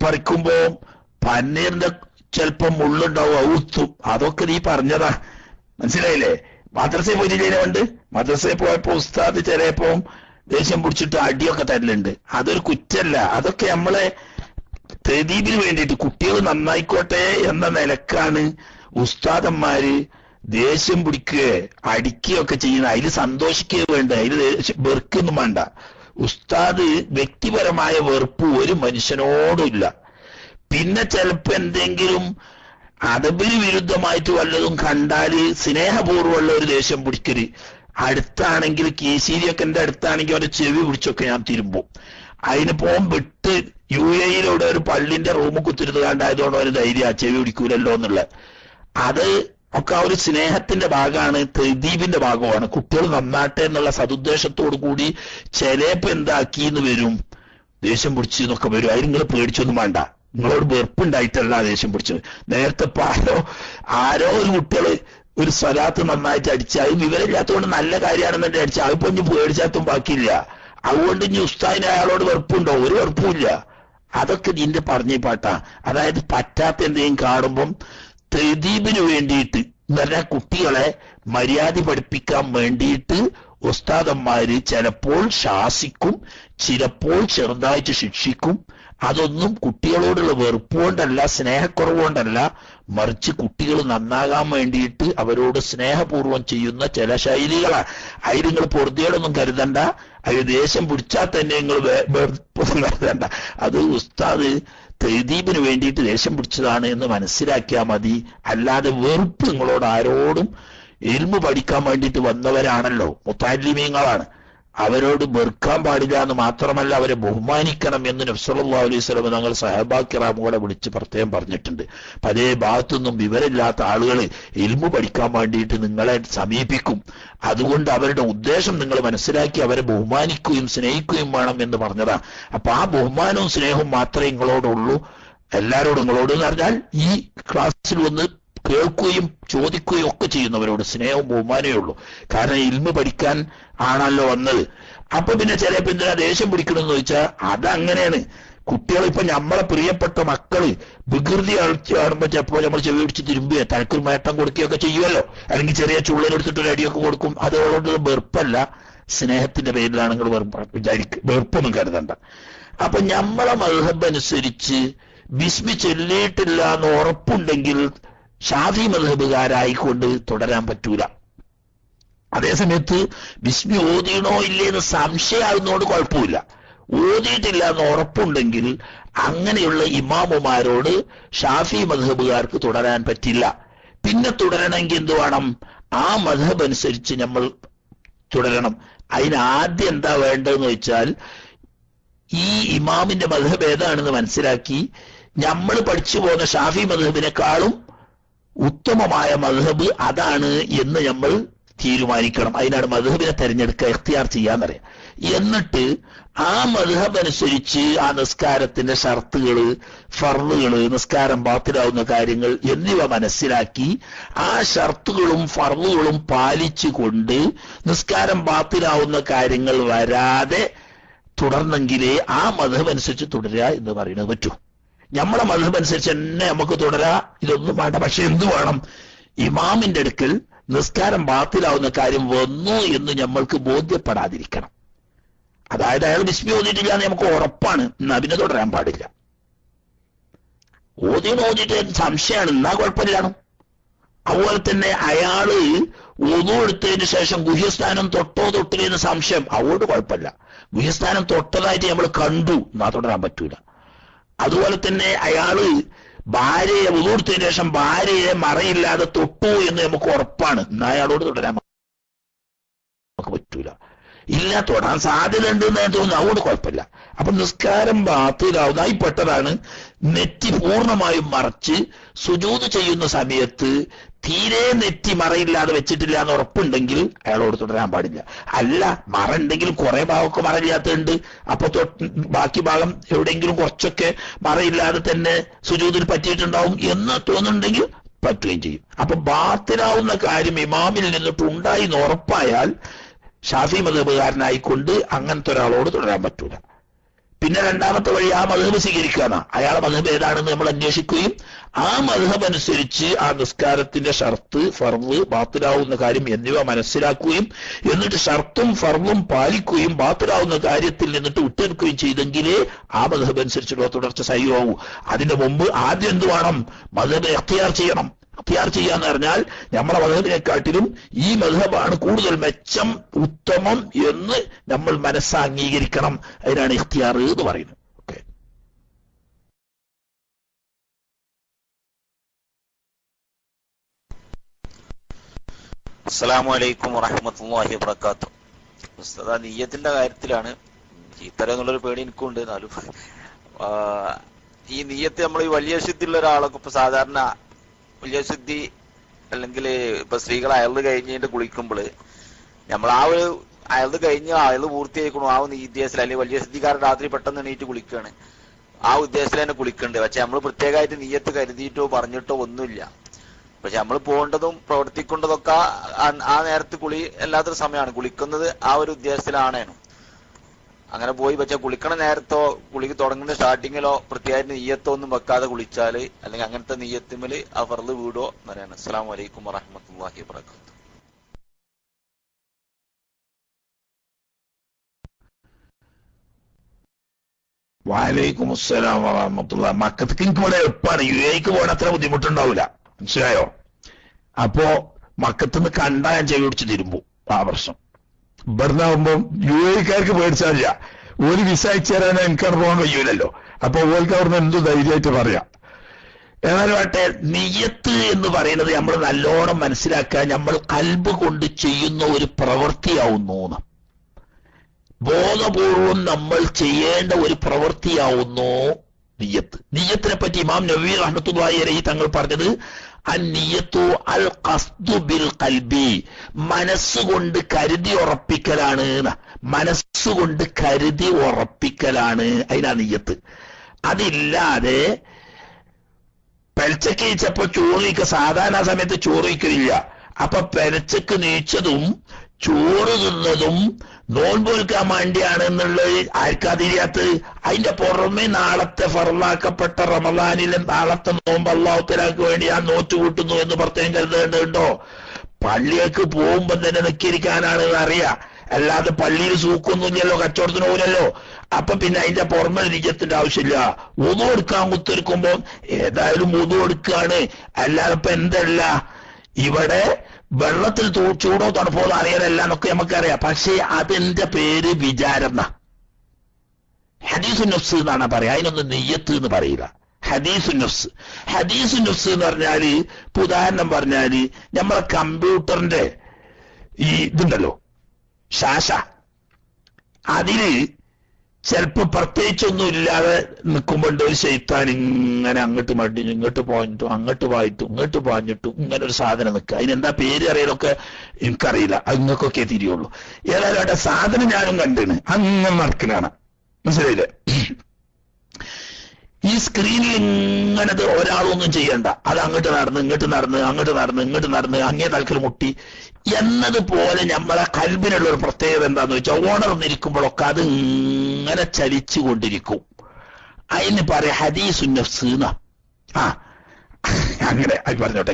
പറിക്കുമ്പോ പന്നീറിന്റെ ചിലപ്പം മുള്ളുണ്ടാവും, ഔത്തും. അതൊക്കെ നീ പറഞ്ഞതാ, മനസ്സിലായില്ലേ? മദ്രസയിൽ പോയിട്ട് മദ്രസയിൽ പോയപ്പോ ഉസ്താദ് ചിലപ്പോ ദേഷ്യം പിടിച്ചിട്ട് അടിയൊക്കെ തരലുണ്ട്. അതൊരു കുറ്റല്ല. അതൊക്കെ നമ്മളെ തെദീബിന് വേണ്ടിയിട്ട് കുട്ടികൾ നന്നായിക്കോട്ടെ എന്ന നിലക്കാണ് ഉസ്താദന്മാര് ദേഷ്യം പിടിക്കുകയോ അടിക്കുകയൊക്കെ ചെയ്യുന്നത്. അതിൽ സന്തോഷിക്കുക വേണ്ട, അതിൽ വെറുക്കൊന്നും വേണ്ട. ഉസ്താദ് വ്യക്തിപരമായ വെറുപ്പ് ഒരു മനുഷ്യനോടുമില്ല. പിന്നെ ചിലപ്പോ എന്തെങ്കിലും അദബിന് വിരുദ്ധമായിട്ട് വല്ലതും കണ്ടാല് സ്നേഹപൂർവ്വമുള്ള ഒരു ദേഷ്യം പിടിക്കല്. അടുത്താണെങ്കിൽ കീശീരിയൊക്കെ എന്റെ അടുത്താണെങ്കിൽ അവന്റെ ചെവി പിടിച്ചൊക്കെ ഞാൻ തിരുമ്പും. അതിന് പോകാൻ വിട്ട് UAE-യിലൂടെ ഒരു പള്ളിന്റെ റൂമ് കുത്തിരുന്ന് കണ്ടായതുകൊണ്ട് ഒരു ധൈര്യം ചെവി പിടിക്കൂലല്ലോ എന്നുള്ള. അത് ഒക്കെ ആ ഒരു സ്നേഹത്തിന്റെ ഭാഗമാണ്, തെദീബിന്റെ ഭാഗമാണ്. കുട്ടികൾ നന്നാട്ടെ എന്നുള്ള സതുദ്ദേശത്തോടു കൂടി ചിലപ്പോ എന്താക്കിന്ന് വരും, ദേഷ്യം പിടിച്ചെന്നൊക്കെ വരും. അതിന് നിങ്ങൾ പേടിച്ചൊന്നും വേണ്ട. നിങ്ങളോട് വെറുപ്പുണ്ടായിട്ടല്ല ദേഷ്യം പിടിച്ചത്. നേരത്തെ ഇപ്പൊ ആരോ ഒരു കുട്ടികള് ഒരു സ്വലാത്ത് നന്നായിട്ട് അടിച്ച്, അത് വിവരമില്ലാത്തതുകൊണ്ട് നല്ല കാര്യമാണെന്നെ അടിച്ച്, അതിപ്പോ ഇനി പേടിച്ചാത്തും ബാക്കിയില്ല. അതുകൊണ്ട് ഇനി ഉസ്താദിന് അയാളോട് വെറുപ്പുണ്ടോ? ഒരു വെറുപ്പുമില്ല. അതൊക്കെ നിന്റെ പറഞ്ഞ പാട്ടാ. അതായത് പറ്റാത്ത എന്തെങ്കിലും കാണുമ്പം തെദീബിന് വേണ്ടിയിട്ട് എന്ന് പറഞ്ഞാൽ കുട്ടികളെ മര്യാദ പഠിപ്പിക്കാൻ വേണ്ടിയിട്ട് ഉസ്താദന്മാര് ചിലപ്പോൾ ശാസിക്കും, ചിലപ്പോൾ ചെറുതായിട്ട് ശിക്ഷിക്കും. അതൊന്നും കുട്ടികളോടുള്ള വെറുപ്പുകൊണ്ടല്ല, സ്നേഹക്കുറവുകൊണ്ടല്ല, മറിച്ച് കുട്ടികൾ നന്നാകാൻ വേണ്ടിയിട്ട് അവരോട് സ്നേഹപൂർവ്വം ചെയ്യുന്ന ചില ശൈലികളാണ്. അതിൽ നിങ്ങൾ പൊറുതിയോടൊന്നും കരുതണ്ട. അത് ദേഷ്യം പിടിച്ചാൽ തന്നെ നിങ്ങൾ കരുതണ്ട. അത് ഉസ്താദ് തെദീബിന് വേണ്ടിയിട്ട് ദേഷ്യം പിടിച്ചതാണ് എന്ന് മനസ്സിലാക്കിയാൽ മതി. അല്ലാതെ വെറുപ്പ് നിങ്ങളോട് ആരോടും ഇൽമു പഠിക്കാൻ വേണ്ടിയിട്ട് വന്നവരാണല്ലോ, മുത്തഅല്ലിമീങ്ങളാണ്. അവരോട് വെറുക്കാൻ പാടില്ല എന്ന് മാത്രമല്ല, അവരെ ബഹുമാനിക്കണം എന്ന് നബി സല്ലല്ലാഹു അലൈഹി വസല്ലം തങ്ങൾ സഹാബാക്കിറാമുകളെ വിളിച്ച് പ്രത്യേകം പറഞ്ഞിട്ടുണ്ട്. പല ഭാഗത്തുനിന്നും വിവരമില്ലാത്ത ആളുകൾ ഇൽമു പഠിക്കാൻ വേണ്ടിയിട്ട് നിങ്ങളെ സമീപിക്കും. അതുകൊണ്ട് അവരുടെ ഉദ്ദേശം നിങ്ങൾ മനസ്സിലാക്കി അവരെ ബഹുമാനിക്കുകയും സ്നേഹിക്കുകയും വേണം എന്ന് പറഞ്ഞതാ. അപ്പൊ ആ ബഹുമാനവും സ്നേഹവും മാത്രമേ നിങ്ങളോടുള്ളൂ. എല്ലാവരോടും നിങ്ങളോട് എന്ന് പറഞ്ഞാൽ ഈ ക്ലാസ്സിൽ വന്ന് കേൾക്കുകയും ചോദിക്കുകയും ഒക്കെ ചെയ്യുന്നവരോട് സ്നേഹവും ബഹുമാനമേ ഉള്ളൂ. കാരണം ഇൽമു പഠിക്കാൻ ആണല്ലോ വന്നത്. അപ്പൊ പിന്നെ ചിലപ്പോ എന്തിനാ ദേഷ്യം പിടിക്കണമെന്ന് ചോദിച്ചാൽ അതങ്ങനെയാണ്. കുട്ടികൾ ഇപ്പൊ നമ്മളെ പ്രിയപ്പെട്ട മക്കള് വികൃതി കാണുമ്പോ ചിലപ്പോ നമ്മൾ ചെവി പിടിച്ച് തിരുമ്പുകയോ തലക്കൊരു മേട്ടം കൊടുക്കുകയൊക്കെ ചെയ്യുമല്ലോ, അല്ലെങ്കിൽ ചെറിയ ചുള്ളനെടുത്തിട്ട് ഒരു അടിയൊക്കെ കൊടുക്കും. അതോട് വെറുപ്പല്ല, സ്നേഹത്തിന്റെ പേരിലാണ് നിങ്ങൾ വെറുപ്പൊന്നും കരുതണ്ട. അപ്പൊ നമ്മളെ മദ്ഹബ് അനുസരിച്ച് ബിസ്മി ചൊല്ലിയിട്ടില്ല എന്ന് ഉറപ്പുണ്ടെങ്കിൽ ഷാഫി മദ്ഹബുകാരായിക്കൊണ്ട് തുടരാൻ പറ്റൂല. അതേസമയത്ത് ബിസ്മി ഓതിയണോ ഇല്ലേന്ന് സംശയമാകുന്നതുകൊണ്ട് കുഴപ്പമില്ല. ഓതിയിട്ടില്ല എന്ന് ഉറപ്പുണ്ടെങ്കിൽ അങ്ങനെയുള്ള ഇമാമുമാരോട് ഷാഫി മദ്ഹബുകാർക്ക് തുടരാൻ പറ്റില്ല. പിന്നെ തുടരണമെങ്കിൽ എന്ത് വേണം? ആ മദ്ഹബ് അനുസരിച്ച് നമ്മൾ തുടരണം. അതിന് ആദ്യം എന്താ വേണ്ടതെന്ന് വെച്ചാൽ ഈ ഇമാമിന്റെ മദ്ഹബ് ഏതാണെന്ന് മനസ്സിലാക്കി നമ്മൾ പഠിച്ചു പോകുന്ന ഷാഫി മദ്ഹബിനെക്കാളും ഉത്തമമായ മദ്ഹബ് അതാണ് എന്ന് നമ്മൾ തീരുമാനിക്കണം. അതിനാണ് മദ്ഹബിനെ തെരഞ്ഞെടുക്കുക, ഇഖ്തിയാർ ചെയ്യാന്നറിയാം. എന്നിട്ട് ആ മദ്ഹബ് അനുസരിച്ച് ആ നിസ്കാരത്തിന്റെ ഷർത്തുകള്, ഫർളുകള്, നിസ്കാരം ബാത്തിലാവുന്ന കാര്യങ്ങൾ എന്നിവ മനസ്സിലാക്കി ആ ഷർത്തുകളും ഫർളുകളും പാലിച്ചുകൊണ്ട് നിസ്കാരം ബാത്തിലാവുന്ന കാര്യങ്ങൾ വരാതെ തുടർന്നെങ്കിലേ ആ മദ്ഹബ് അനുസരിച്ച് തുടരുക എന്ന് പറയുന്നത് പറ്റൂ. നമ്മളെ മദ്ഹബ് അനുസരിച്ച് തന്നെ നമുക്ക് തുടരാ, ഇതൊന്നും വേണ്ട. പക്ഷെ എന്ത് വേണം? ഇമാമിന്റെ അടുക്കൽ നിസ്കാരം ബാത്തിലാവുന്ന കാര്യം വന്നു എന്ന് നമ്മൾക്ക് ബോധ്യപ്പെടാതിരിക്കണം. അതായത് അയാൾ ബിസ്മി ഓതിയിട്ടില്ല എന്ന് നമുക്ക് ഉറപ്പാണ്, എന്നാ പിന്നെ തുടരാൻ പാടില്ല. ഓതിയിട്ട് സംശയമാണ്, എന്നാ കുഴപ്പമില്ലാണ്. അതുപോലെ തന്നെ അയാള് ഒതു എടുത്തതിന് ശേഷം ഗുഹ്യസ്ഥാനം തൊട്ടില്ലെന്ന് സംശയം, അതുകൊണ്ട് കുഴപ്പമില്ല. ഗുഹ്യസ്ഥാനം തൊട്ടതായിട്ട് നമ്മൾ കണ്ടു, എന്നാ തുടരാൻ പറ്റൂല. അതുപോലെ തന്നെ അയാള് ഭാര്യയെ ഉദൂർത്തതിന് ശേഷം ഭാര്യയെ മറയില്ലാതെ തൊട്ടു എന്ന് നമുക്ക് ഉറപ്പാണ്, എന്നാ അയാളോട് തുടരാൻ നമുക്ക് പറ്റൂല. ഇല്ല, തൊടാൻ സാധ്യത ഉണ്ട് എന്ന് തോന്നുന്നു, അതുകൊണ്ട് കുഴപ്പമില്ല. അപ്പൊ നിസ്കാരം ബാത്തിലാവുന്നതായി പെട്ടതാണ് നെറ്റി പൂർണ്ണമായും മറച്ച് സുജൂദ് ചെയ്യുന്ന സമയത്ത് തീരെ നെറ്റി മറയില്ലാതെ വെച്ചിട്ടില്ല എന്ന് ഉറപ്പുണ്ടെങ്കിൽ അയാളോട് തുടരാൻ പാടില്ല. അല്ല, മറ ഉണ്ടെങ്കിലും കുറെ ഭാഗമൊക്കെ മറയില്ലാത്തുണ്ട്, അപ്പൊ ബാക്കി ഭാഗം എവിടെയെങ്കിലും കുറച്ചൊക്കെ മറയില്ലാതെ തന്നെ സുജൂദിൽ പറ്റിയിട്ടുണ്ടാവും എന്ന് തോന്നുന്നുണ്ടെങ്കിൽ പറ്റുകയും ചെയ്യും. അപ്പൊ ബാത്തിലാവുന്ന കാര്യം ഇമാമിൽ നിന്നിട്ട് ഉണ്ടായി എന്ന് ഉറപ്പായാൽ ഷാഫി മദ്ഹബുകാരനായിക്കൊണ്ട് അങ്ങനത്തെ ഒരാളോട് തുടരാൻ പറ്റൂല. പിന്നെ രണ്ടാമത്തെ വഴി ആ മദ്ഹബ് സ്വീകരിക്കാനാ. അയാളെ മദ്ഹബ് ഏതാണെന്ന് നമ്മൾ അന്വേഷിക്കുകയും ആ മദ്ഹബ് അനുസരിച്ച് ആ നിസ്കാരത്തിന്റെ ഷർത്ത്, ഫർള്, ബാത്തിലാവുന്ന കാര്യം എന്നിവ മനസ്സിലാക്കുകയും എന്നിട്ട് ഷർത്തും ഫർളും പാലിക്കുകയും ബാത്തിലാവുന്ന കാര്യത്തിൽ നിന്നിട്ട് വിട്ടുനിൽക്കുകയും ചെയ്തെങ്കിലേ ആ മദ്ഹബ് അനുസരിച്ചുള്ള തുടർച്ച സഹിയാവൂ. അതിന്റെ മുമ്പ് ആദ്യം എന്ത് വേണം? മദ്ഹബ് ഇഖ്തിയാർ ചെയ്യണം. ഇഖ്തിയാർ ചെയ്യാന്ന് പറഞ്ഞാൽ നമ്മളെ മദ്ഹബിനെക്കാട്ടിലും ഈ മദ്ഹബാണ് കൂടുതൽ മെച്ചം, ഉത്തമം എന്ന് നമ്മൾ മനസ്സാംഗീകരിക്കണം. അതിനാണ് ഇഖ്തിയാർ എന്ന് പറയുന്നത്. ഓക്കെ. അസ്സലാമു അലൈക്കും വറഹ്മത്തുള്ളാഹി വബറകാതുഹു. ഉസ്താദ്, നിയ്യത്തിന്റെ കാര്യത്തിലാണ് ചീത്തര എന്നുള്ളൊരു പേടി എനിക്കുണ്ട്. എന്നാലും ഈ നിയ്യത്ത് നമ്മൾ ഈ വലിയ ശുദ്ധിയുള്ള ഒരാളൊക്കെ ഇപ്പൊ സാധാരണ വലിയ ശുദ്ധി അല്ലെങ്കിൽ ഇപ്പൊ സ്ത്രീകൾ അയർന്ന് കഴിഞ്ഞിട്ട് കുളിക്കുമ്പോൾ നമ്മൾ ആ ഒരു അയർന്ന് കഴിഞ്ഞ് അയർന്ന് പൂർത്തിയായിക്കണു ആ ഉദ്ദേശത്തിൽ, അല്ലെങ്കിൽ വലിയ ശുദ്ധിക്കാരൻ രാത്രി പെട്ടെന്ന് എണീറ്റ് കുളിക്കുകയാണ്, ആ ഉദ്ദേശത്തിൽ തന്നെ കുളിക്കുന്നുണ്ട്. പക്ഷെ നമ്മൾ പ്രത്യേകമായിട്ട് നിയ്യത്ത് കരുതിയിട്ടോ പറഞ്ഞിട്ടോ ഒന്നുമില്ല. പക്ഷെ നമ്മൾ പോകേണ്ടതും പ്രവർത്തിക്കേണ്ടതൊക്കെ ആ നേരത്ത് കുളി അല്ലാത്തൊരു സമയമാണ്. കുളിക്കുന്നത് ആ ഒരു ഉദ്ദേശത്തിലാണേനു. അങ്ങനെ പോയി പക്ഷെ കുളിക്കണ നേരത്തോ കുളിക്ക് തുടങ്ങുന്ന സ്റ്റാർട്ടിങ്ങിലോ പ്രത്യേകമായിട്ട് നെയ്യത്തോ ഒന്നും വെക്കാതെ കുളിച്ചാല് അല്ലെങ്കിൽ അങ്ങനത്തെ നെയ്യത്തുമ്മല് ആ ഫർള് വീടോ എന്ന് പറയാണ്. അസ്സലാമു അലൈക്കും വറഹ്മത്തുള്ളാഹി വബറകാതുഹു. വഅലൈക്കും അസ്സലാം വറഹ്മത്തുള്ളാഹി. മക്കത്തേക്ക് എനിക്ക് ഇവിടെ എളുപ്പമാണ്. UAE പോകാൻ അത്ര ബുദ്ധിമുട്ടുണ്ടാവില്ല. മനസ്സിലായോ? അപ്പോ മക്കത്തുനിന്ന് കണ്ടാ ഞാൻ ചെവി പിടിച്ച് തിരുമ്പും. ആ പ്രശ്നം ഇവിടുന്നാവുമ്പോ UAE-ക്കാർക്ക് പേടിച്ചാലില്ല. ഒരു വിസ അയച്ചു തരാൻ എനിക്കവിടെ പോകാൻ കഴിയൂലല്ലോ. അപ്പൊ ഓൾക്ക് അവിടുന്ന് എന്ത് ധൈര്യമായിട്ട് പറയാം. എന്നാലും ആട്ടെ, നിയ്യത്ത് എന്ന് പറയുന്നത് നമ്മൾ നല്ലോണം മനസ്സിലാക്കാൻ നമ്മൾ ഖൽബ് കൊണ്ട് ചെയ്യുന്ന ഒരു പ്രവൃത്തിയാവുന്നു. ബോധപൂർവം നമ്മൾ ചെയ്യേണ്ട ഒരു പ്രവൃത്തിയാവുന്നു നിയ്യത്ത്. നിയ്യത്തിനെ പറ്റി ഇമാം നവവി റഹ്മത്തുള്ളാഹി അലൈഹി തങ്ങൾ പറഞ്ഞത് അന്നിയ്യത്തു അൽ ഖസ്ദു ബിൽ ഖൽബി, മനസ്സുകൊണ്ട് കരുതി ഉറപ്പിക്കലാണ്. മനസ്സുകൊണ്ട് കരുതി ഉറപ്പിക്കലാണ് അതിനാ നിയ്യത്ത്. അതില്ലാതെ പെലച്ചക്ക് നീച്ചപ്പോ ചോറ് സാധാരണ സമയത്ത് ചോറ് വയ്ക്കലില്ല. അപ്പൊ പെലച്ചക്ക് നീച്ചതും ചോറ് തിന്നതും നോമ്പ് വെക്കാൻ വേണ്ടിയാണ് എന്നുള്ളത് ആർക്കതിരിയാത്തത്? അതിന്റെ പുറമെ നാളത്തെ ഫർളാക്കപ്പെട്ട റമളാനിലെ നാളത്തെ നോമ്പ് അല്ലാഹു തആലക്ക് വേണ്ടി ഞാൻ നോറ്റുകൂട്ടുന്നു എന്ന് പ്രത്യേകം കരുതേണ്ടതുണ്ടോ? പള്ളിയൊക്കെ പോകുമ്പോ തന്നെ നിൽക്കിരിക്കാനാണ് അറിയാം. അല്ലാതെ പള്ളിയിൽ സൂക്കൊന്നുമില്ലല്ലോ, കച്ചവടത്തിന് പോലല്ലോ. അപ്പൊ പിന്നെ അതിന്റെ പുറമെ നിജത്തിന്റെ ആവശ്യമില്ല. വുദു എടുക്കാൻ കുത്തിരിക്കുമ്പോ ഏതായാലും വുദു എടുക്കാണ്. അല്ലാതെ ഇപ്പൊ എന്തല്ല ഇവിടെ വെള്ളത്തിൽ ചൂടോ തണുപ്പോ അറിയാനല്ല എന്നൊക്കെ നമുക്കറിയാം. പക്ഷേ അതെന്റെ പേര് വിചാരം. ഹദീസുൻ നഫ്സ് എന്നാണ് പറയാ. അതിനൊന്നും നിയ്യത്ത് എന്ന് പറയില്ല. ഹദീസുൻ നഫ്സ്. ഹദീസുൻ നഫ്സ് എന്ന് പറഞ്ഞാല് ഇപ്പൊ ഉദാഹരണം പറഞ്ഞാല് നമ്മളെ കമ്പ്യൂട്ടറിന്റെ ഈ ഇതുണ്ടല്ലോ ശാശ, അതില് ചിലപ്പോ പ്രത്യേകിച്ചൊന്നും ഇല്ലാതെ നിൽക്കുമ്പോണ്ട് ഒരു ശൈത്താൻ ഇങ്ങനെ അങ്ങോട്ട് മടിഞ്ഞു ഇങ്ങോട്ട് പോയിട്ടും അങ്ങോട്ട് പായിട്ടും ഇങ്ങോട്ട് പാഞ്ഞിട്ടും ഇങ്ങനെ ഒരു സാധനം നിൽക്കുക. അതിനെന്താ പേര് അറിയാലൊക്കെ എനിക്കറിയില്ല. അത് നിങ്ങൾക്കൊക്കെ തിരിയുള്ളൂ. ഏതായാലും അവിടെ സാധനം ഞാനും കണ്ടിന് അങ്ങനെ നടക്കണാണ്. മനസ്സിലായില്ലേ? ഈ സ്ക്രീനിൽ ഇങ്ങനത് ഒരാളൊന്നും ചെയ്യണ്ട. അത് അങ്ങോട്ട് നടന്ന് ഇങ്ങോട്ട് നടന്ന് അങ്ങോട്ട് നടന്ന് ഇങ്ങോട്ട് നടന്ന് അങ്ങേ തലക്കൽ മുട്ടി എന്നതുപോലെ നമ്മളെ കൽബിനുള്ള ഒരു പ്രത്യേകത എന്താന്ന് വെച്ചാൽ ഉണർന്നിരിക്കുമ്പോഴൊക്കെ അത് ഇങ്ങനെ ചലിച്ചു കൊണ്ടിരിക്കും. അതിന് പറയാ ഹദീസുൻ നഫ്സ് എന്നാ. അങ്ങനെ അത് പറഞ്ഞോട്ടെ.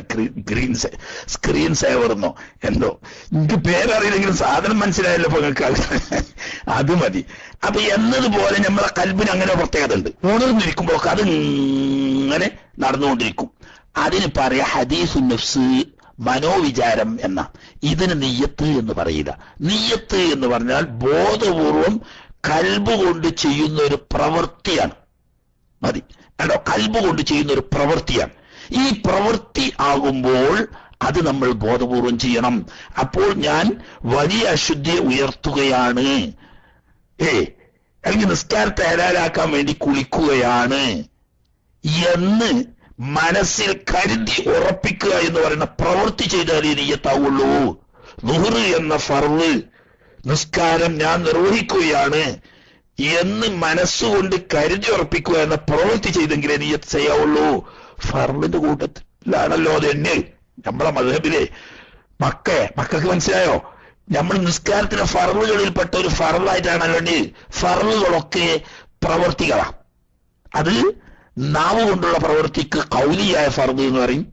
സ്ക്രീൻ സേവർ എന്നോ എന്തോ എനിക്ക് പേരറിയില്ലെങ്കിലും സാധനം മനസ്സിലായല്ലോ ഇപ്പൊ നിങ്ങൾക്ക്. അത് മതി. അപ്പൊ എന്നതുപോലെ നമ്മളെ കൽബിന് അങ്ങനെ പ്രത്യേകത ഉണ്ട്. ഉണർന്നിരിക്കുമ്പോഴൊക്കെ അത് ഇങ്ങനെ നടന്നുകൊണ്ടിരിക്കും. അതിന് പറയാ ഹദീസുൻ നഫ്സ്, മനോവിചാരം എന്ന. ഇതിന് നിയ്യത്ത് എന്ന് പറയില്ല. നിയ്യത്ത് എന്ന് പറഞ്ഞാൽ ബോധപൂർവം കൽബ് കൊണ്ട് ചെയ്യുന്ന ഒരു പ്രവൃത്തിയാണ്. മതി കേട്ടോ, കൽബ് കൊണ്ട് ചെയ്യുന്ന ഒരു പ്രവൃത്തിയാണ്. ഈ പ്രവൃത്തി ആകുമ്പോൾ അത് നമ്മൾ ബോധപൂർവം ചെയ്യണം. അപ്പോൾ ഞാൻ വലിയ അശുദ്ധിയെ ഉയർത്തുകയാണ്, അല്ലെങ്കിൽ നിസ്കാരത്തെ ഹലാലാക്കാൻ വേണ്ടി കുളിക്കുകയാണ് എന്ന് മനസ്സിൽ കരുതി ഉറപ്പിക്കുക എന്ന് പറയുന്ന പ്രവൃത്തി ചെയ്താലേ നിയ്യത്താവുള്ളൂ. ളുഹ്ർ എന്ന ഫർള് നിസ്കാരം ഞാൻ നിർവഹിക്കുകയാണ് എന്ന് മനസ്സുകൊണ്ട് കരുതി ഉറപ്പിക്കുക എന്ന പ്രവൃത്തി ചെയ്തെങ്കിലേ നിയ്യത്ത് ചെയ്യാവുള്ളൂ. ഫർളിന്റെ കൂട്ടത്തിലാണല്ലോ അത്. എന്നെ നമ്മളെ മദ്ഹബിലെ മക്കൾക്ക് മനസ്സിലായോ? നമ്മൾ നിസ്കാരത്തിലെ ഫർളുകളിൽപ്പെട്ട ഒരു ഫർളായിട്ടാണല്ലോ ഫർളുകളൊക്കെ പ്രവർത്തികളാണ്. അത് നാവ് കൊണ്ടുള്ള പ്രവൃത്തിക്ക് കൗലിയായ ഫർദ് എന്ന് പറയും,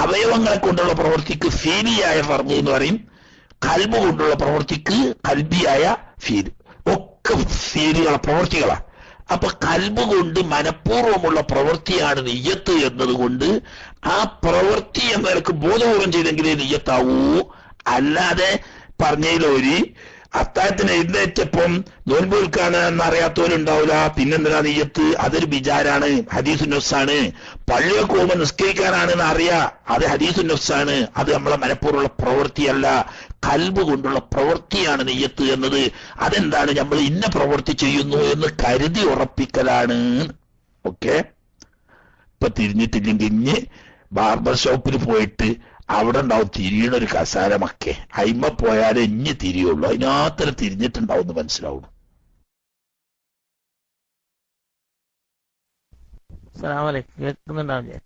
അവയവങ്ങളെ കൊണ്ടുള്ള പ്രവൃത്തിക്ക് ഫീലിയായ ഫർദ് എന്ന് പറയും, കൽബ് കൊണ്ടുള്ള പ്രവൃത്തിക്ക് കൽബിയായ ഫീൽ, ഒക്കെ ഫീലുകളെ പ്രവൃത്തികളാണ്. അപ്പൊ കൽബ് കൊണ്ട് മനഃപൂർവ്വമുള്ള പ്രവൃത്തിയാണ് നിയ്യത്ത് എന്നതുകൊണ്ട് ആ പ്രവൃത്തി എന്ന നിലക്ക് ബോധപൂർവം ചെയ്തെങ്കിലേ നിയ്യത്താവൂ. അല്ലാതെ പറഞ്ഞതിലൊരു അത്താഴത്തിന് എഴുന്നേറ്റപ്പം നോൻപ് വിൽക്കാണ് എന്നറിയാത്തവരുണ്ടാവില്ല, പിന്നെന്തിനാ നിയ്യത്ത്, അതൊരു ബിജാരാണ്, ഹദീസുൻ നഫ്സാണ്. പള്ളിയൊക്കെ പോകുമ്പോൾ നിസ്കരിക്കാനാണെന്ന് അറിയാ, അത് ഹദീസുൻ നഫ്സാണ്. അത് നമ്മളെ മനഃപൂർവ്വമുള്ള പ്രവൃത്തിയല്ല, കൽബ് കൊണ്ടുള്ള പ്രവൃത്തിയാണ് നിയ്യത്ത് എന്നത്. അതെന്താണ്, നമ്മൾ ഇന്ന പ്രവൃത്തി ചെയ്യുന്നു എന്ന് കരുതി ഉറപ്പിക്കലാണ്. ഓക്കെ, ഇപ്പൊ തിരിഞ്ഞിട്ടില്ലെങ്കിൽ ഇഞ്ഞ് ബാർബർ ഷോപ്പിൽ പോയിട്ട് അവിടെ ഉണ്ടാവും തിരിയണ ഒരു കസാരമൊക്കെ, അയിമ പോയാലേ ഇഞ്ഞ് തിരിയുള്ളൂ, അതിനകത്ത് തിരിഞ്ഞിട്ടുണ്ടാവും മനസ്സിലാവും. കേൾക്കുന്നുണ്ടാവില്ലേ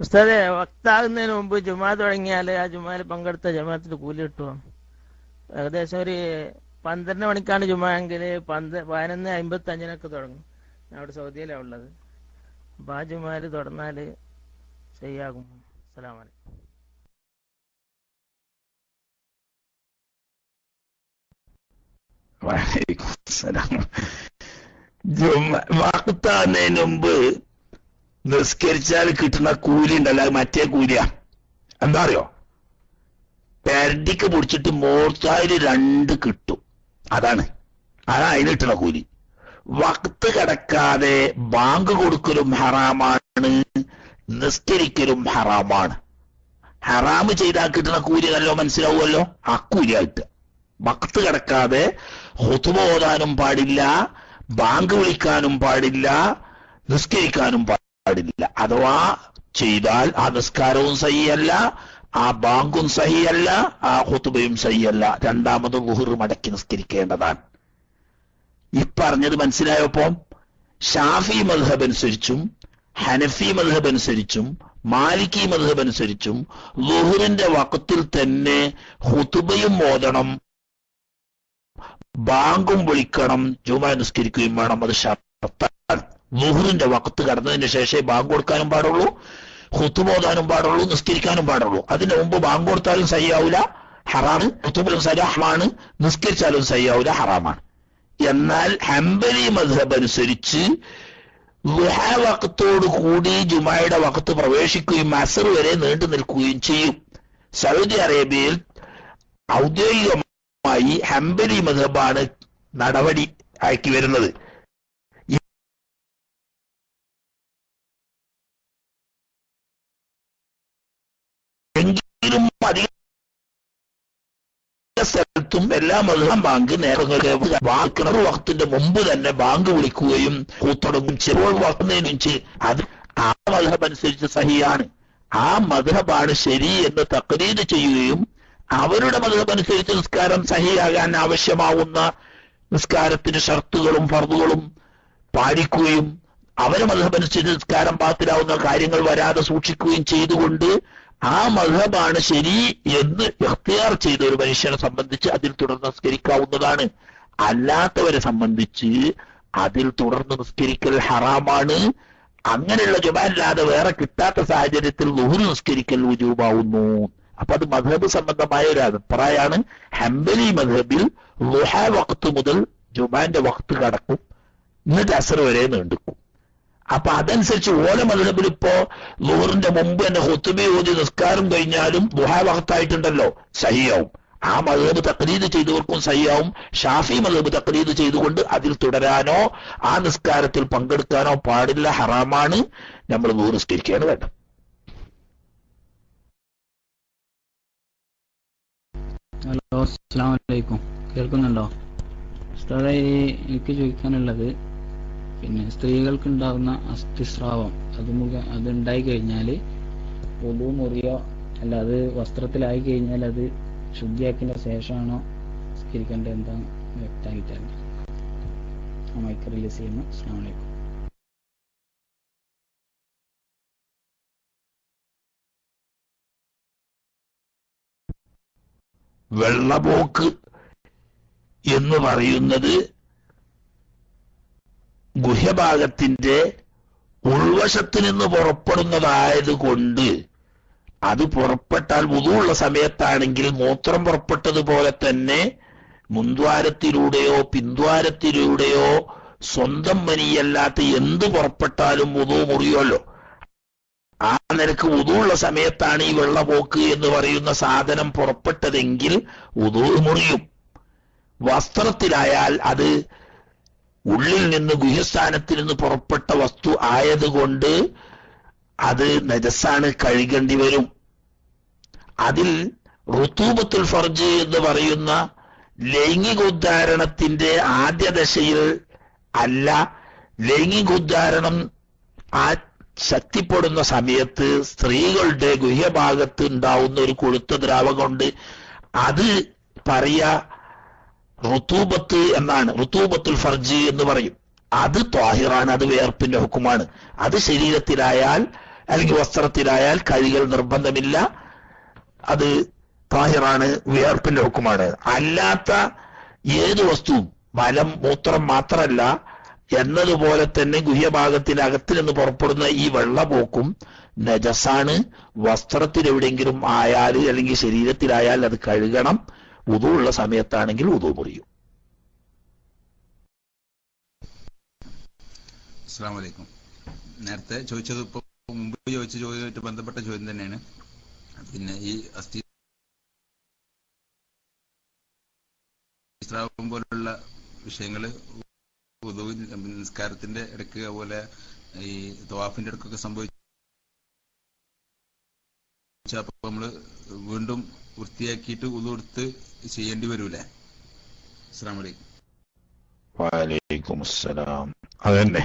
ഉസ്താദെ? വക്താകുന്നതിന് മുമ്പ് ജുമാ തുടങ്ങിയാൽ ആ ജുമായിൽ പങ്കെടുത്ത ജമാഅത്തിന് കൂലി കിട്ടുമോ? ഏകദേശം ഒരു 12 മണിക്കാണ് ജുമാ എങ്കിൽ 11:55 തുടങ്ങും. ഞാൻ അവിടെ സൗദിയിലാണ് ഉള്ളത്. അപ്പൊ ആ ജുമായിൽ തുടർന്നാൽ ശരിയാകും. അസ്സലാമു അലൈക്കും. വാക്കുത്താകുന്നതിന് മുമ്പ് നിസ്കരിച്ചാൽ കിട്ടുന്ന കൂലി ഉണ്ടല്ലോ, അത് മറ്റേ കൂലിയാ. എന്താ അറിയോ, പെരടിക്ക് പിടിച്ചിട്ട് മോർച്ചായിൽ 2 കിട്ടും, അതാണ് അതിന് കിട്ടുന്ന കൂലി. വക്ത് കിടക്കാതെ ബാങ്ക് കൊടുക്കലും ഹറാമാണ്, നിസ്കരിക്കലും ഹറാമാണ്. ഹറാമ് ചെയ്താൽ കിട്ടുന്ന കൂലി നല്ലോ മനസ്സിലാവുമല്ലോ, ആ കൂലിയായിട്ട്. വക്ത് കിടക്കാതെ ഖുതുബ ഓതാനും പാടില്ല, ബാങ്ക് വിളിക്കാനും പാടില്ല, നിസ്കരിക്കാനും പാടില്ല. അഥവാ ചെയ്താൽ ആ നിസ്കാരവും സഹിയല്ല, ആ ബാങ്കും സഹിയല്ല, ആ ഖുതുബയും സഹിയല്ല. രണ്ടാമത് ളുഹർ മടക്കി നിസ്കരിക്കേണ്ടതാണ്. ഈ പറഞ്ഞത് മനസ്സിലായപ്പോ ഷാഫി മദ്ഹബ് അനുസരിച്ചും ഹനഫി മദ്ഹബ് അനുസരിച്ചും മാലിക്കി മദ്ഹബ് അനുസരിച്ചും ളുഹറിന്റെ വഖത്തിൽ തന്നെ ഖുതുബയും ഓതണം, ബാങ്കും വിളിക്കണം, ജുമാ നിസ്കരിക്കുകയും വേണം. അത് ഷർത്താണ്. ളുഹറിന്റെ വഖത്ത് കടന്നതിന് ശേഷമേ ബാങ്ക് കൊടുക്കാനും പാടുള്ളൂ, ഖുതുബ ഓതാനും പാടുള്ളൂ, നിസ്കരിക്കാനും പാടുള്ളൂ. അതിന്റെ മുമ്പ് ബാങ്ക് കൊടുത്താലും സഹിയാവൂല, ഹറാമാണ്. ഖുതുബിലും സലാഹമാണ്, നിസ്കരിച്ചാലും സഹിയാവൂല, ഹറാമാണ്. എന്നാൽ ഹംബലി മദ്ഹബ് അനുസരിച്ച് ളുഹാ വഖത്തോട് കൂടി ജുമായുടെ വഖത്ത് പ്രവേശിക്കുകയും അസർ വരെ നീണ്ടു നിൽക്കുകയും ചെയ്യും. സൗദി അറേബ്യയിൽ ഔദ്യോഗികമായി ഹംബലി മദ്ഹബാണ് നടപടി ആക്കി വരുന്നത്. എങ്കിലും അധിക സ്ഥലത്തും എല്ലാ മദ്ഹബ് ബാങ്ക് കിണർ വഖത്തിന്റെ മുമ്പ് തന്നെ ബാങ്ക് വിളിക്കുകയും കൂത്തുടങ്ങും ചെറുവൾ വക്കുന്നതിന് അത് ആ മദ്ഹബ് അനുസരിച്ച് സഹിയാണ്. ആ മദ്ഹബാണ് ശരി എന്ന് തഖ്രീദ് ചെയ്യുകയും അവരുടെ മദ്ഹബ് അനുസരിച്ച് നിസ്കാരം സഹിയാകാൻ ആവശ്യമാവുന്ന നിസ്കാരത്തിന് ഷർത്തുകളും ഫർദുകളും പാലിക്കുകയും അവരെ മദ്ഹബ് അനുസരിച്ച് നിസ്കാരം ബാത്തിലാവുന്ന കാര്യങ്ങൾ വരാതെ സൂക്ഷിക്കുകയും ചെയ്തുകൊണ്ട് ആ മദ്ഹബാണ് ശരി എന്ന് ഇഖ്തിയാർ ചെയ്ത ഒരു മനുഷ്യനെ സംബന്ധിച്ച് അതിൽ തുടർന്ന് നിസ്കരിക്കാവുന്നതാണ്. അല്ലാത്തവരെ സംബന്ധിച്ച് അതിൽ തുടർന്ന് നിസ്കരിക്കൽ ഹറാമാണ്. അങ്ങനെയുള്ള ജുമാഅല്ലാതെ വേറെ കിട്ടാത്ത സാഹചര്യത്തിൽ ളുഹർ നിസ്കരിക്കൽ വുജൂബാവുന്നു. അപ്പൊ അത് മദ്ഹബ് സംബന്ധമായ ഒരു അഭിപ്രായമാണ്. ഹംബലി മദ്ഹബിൽ ളുഹാ വഖത്ത് മുതൽ ജുമാന്റെ വഖത്ത് കടക്കും, എന്നിട്ട് അസർ വരെ നീണ്ടുക്കും. അപ്പൊ അതനുസരിച്ച് ഓല മദ്ഹബിൽ ഇപ്പോ ളുഹറിന്റെ മുമ്പ് തന്നെ ഖുതുബ ഓതി നിസ്കാരം കഴിഞ്ഞാലും ളുഹാ വഖത്തായിട്ടുണ്ടല്ലോ, സഹിയാവും. ആ മദ്ഹബ് തഖ്ലീദ് ചെയ്തവർക്കും സഹിയാവും. ഷാഫി മദ്ഹബ് തഖ്ലീദ് ചെയ്തുകൊണ്ട് അതിൽ തുടരാനോ ആ നിസ്കാരത്തിൽ പങ്കെടുക്കാനോ പാടില്ല, ഹറാമാണ്. നമ്മൾ ളുഹർ നിസ്കരിക്കുകയാണ് വേണ്ടത്. ഹലോ, അസ്സലാമു അലൈക്കും. കേൾക്കുന്നുണ്ടോ ഉസ്താദേ? എനിക്ക് ചോദിക്കാനുള്ളത്, പിന്നെ സ്ത്രീകൾക്ക് ഉണ്ടാകുന്ന അസ്ഥിസ്രാവം അത് ഉണ്ടായി കഴിഞ്ഞാൽ പൊതു മുറിയോ അല്ല അത് വസ്ത്രത്തിലായി കഴിഞ്ഞാൽ അത് ശുദ്ധിയാക്കിയതിന്റെ ശേഷമാണോ സ്കരിക്കേണ്ടത്? എന്താ വ്യക്തമാക്കി തരണം. മൈക്ക് റിലീസ് ചെയ്യുന്നു. അസ്സലാമു അലൈക്കും. വെള്ളപോക്ക് എന്ന് പറയുന്നത് ഗുഹ്യഭാഗത്തിന്റെ ഉൾവശത്ത് നിന്ന് പുറപ്പെടുന്നതായതുകൊണ്ട് അത് പുറപ്പെട്ടാൽ വുദൂഉള്ള സമയത്താണെങ്കിൽ മൂത്രം പുറപ്പെട്ടതുപോലെ തന്നെ മുൻദ്വാരത്തിലൂടെയോ പിൻദ്വാരത്തിലൂടെയോ സ്വന്തം മനിയല്ലാത്ത എന്ത് പുറപ്പെട്ടാലും വുദൂ മുറിയുമല്ലോ. ആ നിലക്ക് വുദൂഉള്ള സമയത്താണ് ഈ വെള്ളപോക്ക് എന്ന് പറയുന്ന സാധനം പുറപ്പെട്ടതെങ്കിൽ വുദൂ മുറിയും. വസ്ത്രത്തിലായാൽ അത് ഉള്ളിൽ നിന്ന് ഗുഹ്യസ്ഥാനത്തിൽ നിന്ന് പുറപ്പെട്ട വസ്തു ആയതുകൊണ്ട് അത് നജസാണ്, കഴുകേണ്ടി വരും. അതിൽ റുതൂബത്തുൽ ഫർജ് എന്ന് പറയുന്ന ലൈംഗികോദ്ധാരണത്തിന്റെ ആദ്യ ദശയിൽ അല്ല, ലൈംഗികോദ്ധാരണം ആ ശക്തിപ്പെടുന്ന സമയത്ത് സ്ത്രീകളുടെ ഗുഹ്യഭാഗത്ത് ഉണ്ടാവുന്ന ഒരു കൊഴുത്ത ദ്രാവകമുണ്ട്. അത് പറയാ റുതൂബത്ത് എന്നാണ്, റുതൂബത്തുൽ ഫർജ് എന്ന് പറയും. അത് ത്വാഹിറാണ്, അത് വിയർപ്പിന്റെ ഹുക്കുമാണ്. അത് ശരീരത്തിലായാൽ അല്ലെങ്കിൽ വസ്ത്രത്തിലായാൽ കഴുകൽ നിർബന്ധമില്ല, അത് ത്വാഹിറാണ്, വിയർപ്പിന്റെ ഹുക്കുമാണ്. അല്ലാത്ത ഏത് വസ്തുവും മലം മൂത്രം മാത്രമല്ല എന്നതുപോലെ തന്നെ ഗുഹ്യഭാഗത്തിനകത്ത് നിന്ന് പുറപ്പെടുന്ന ഈ വെള്ളപോക്കും നജസാണ്. വസ്ത്രത്തിൽ എവിടെയെങ്കിലും ആയാൽ അല്ലെങ്കിൽ ശരീരത്തിലായാൽ അത് കഴുകണം. വുദൂഉള്ള സമയത്താണെങ്കിൽ വുദൂ മുറിയും. അസ്സലാമു അലൈക്കും. നേരത്തെ ചോദിച്ചത് ഇപ്പൊ മുമ്പ് ചോദിച്ച ചോദ്യമായിട്ട് ബന്ധപ്പെട്ട ചോദ്യം തന്നെയാണ്. പിന്നെ ഈ അസ്ഥിസ്രാവം പോലുള്ള വിഷയങ്ങള് നിസ്കാരത്തിന്റെ ഇടയ്ക്ക് അതുപോലെ ഈ തവാഫിന്റെ ഇടയ്ക്കൊക്കെ സംഭവിച്ചപ്പോ നമ്മള് വീണ്ടും വൃത്തിയാക്കിയിട്ട് വുദൂ എടുത്ത് ചെയ്യേണ്ടി വരൂലേ? അസ്സലാമു അലൈക്കും. വഅലൈക്കും അസ്സലാം. അതന്നെ,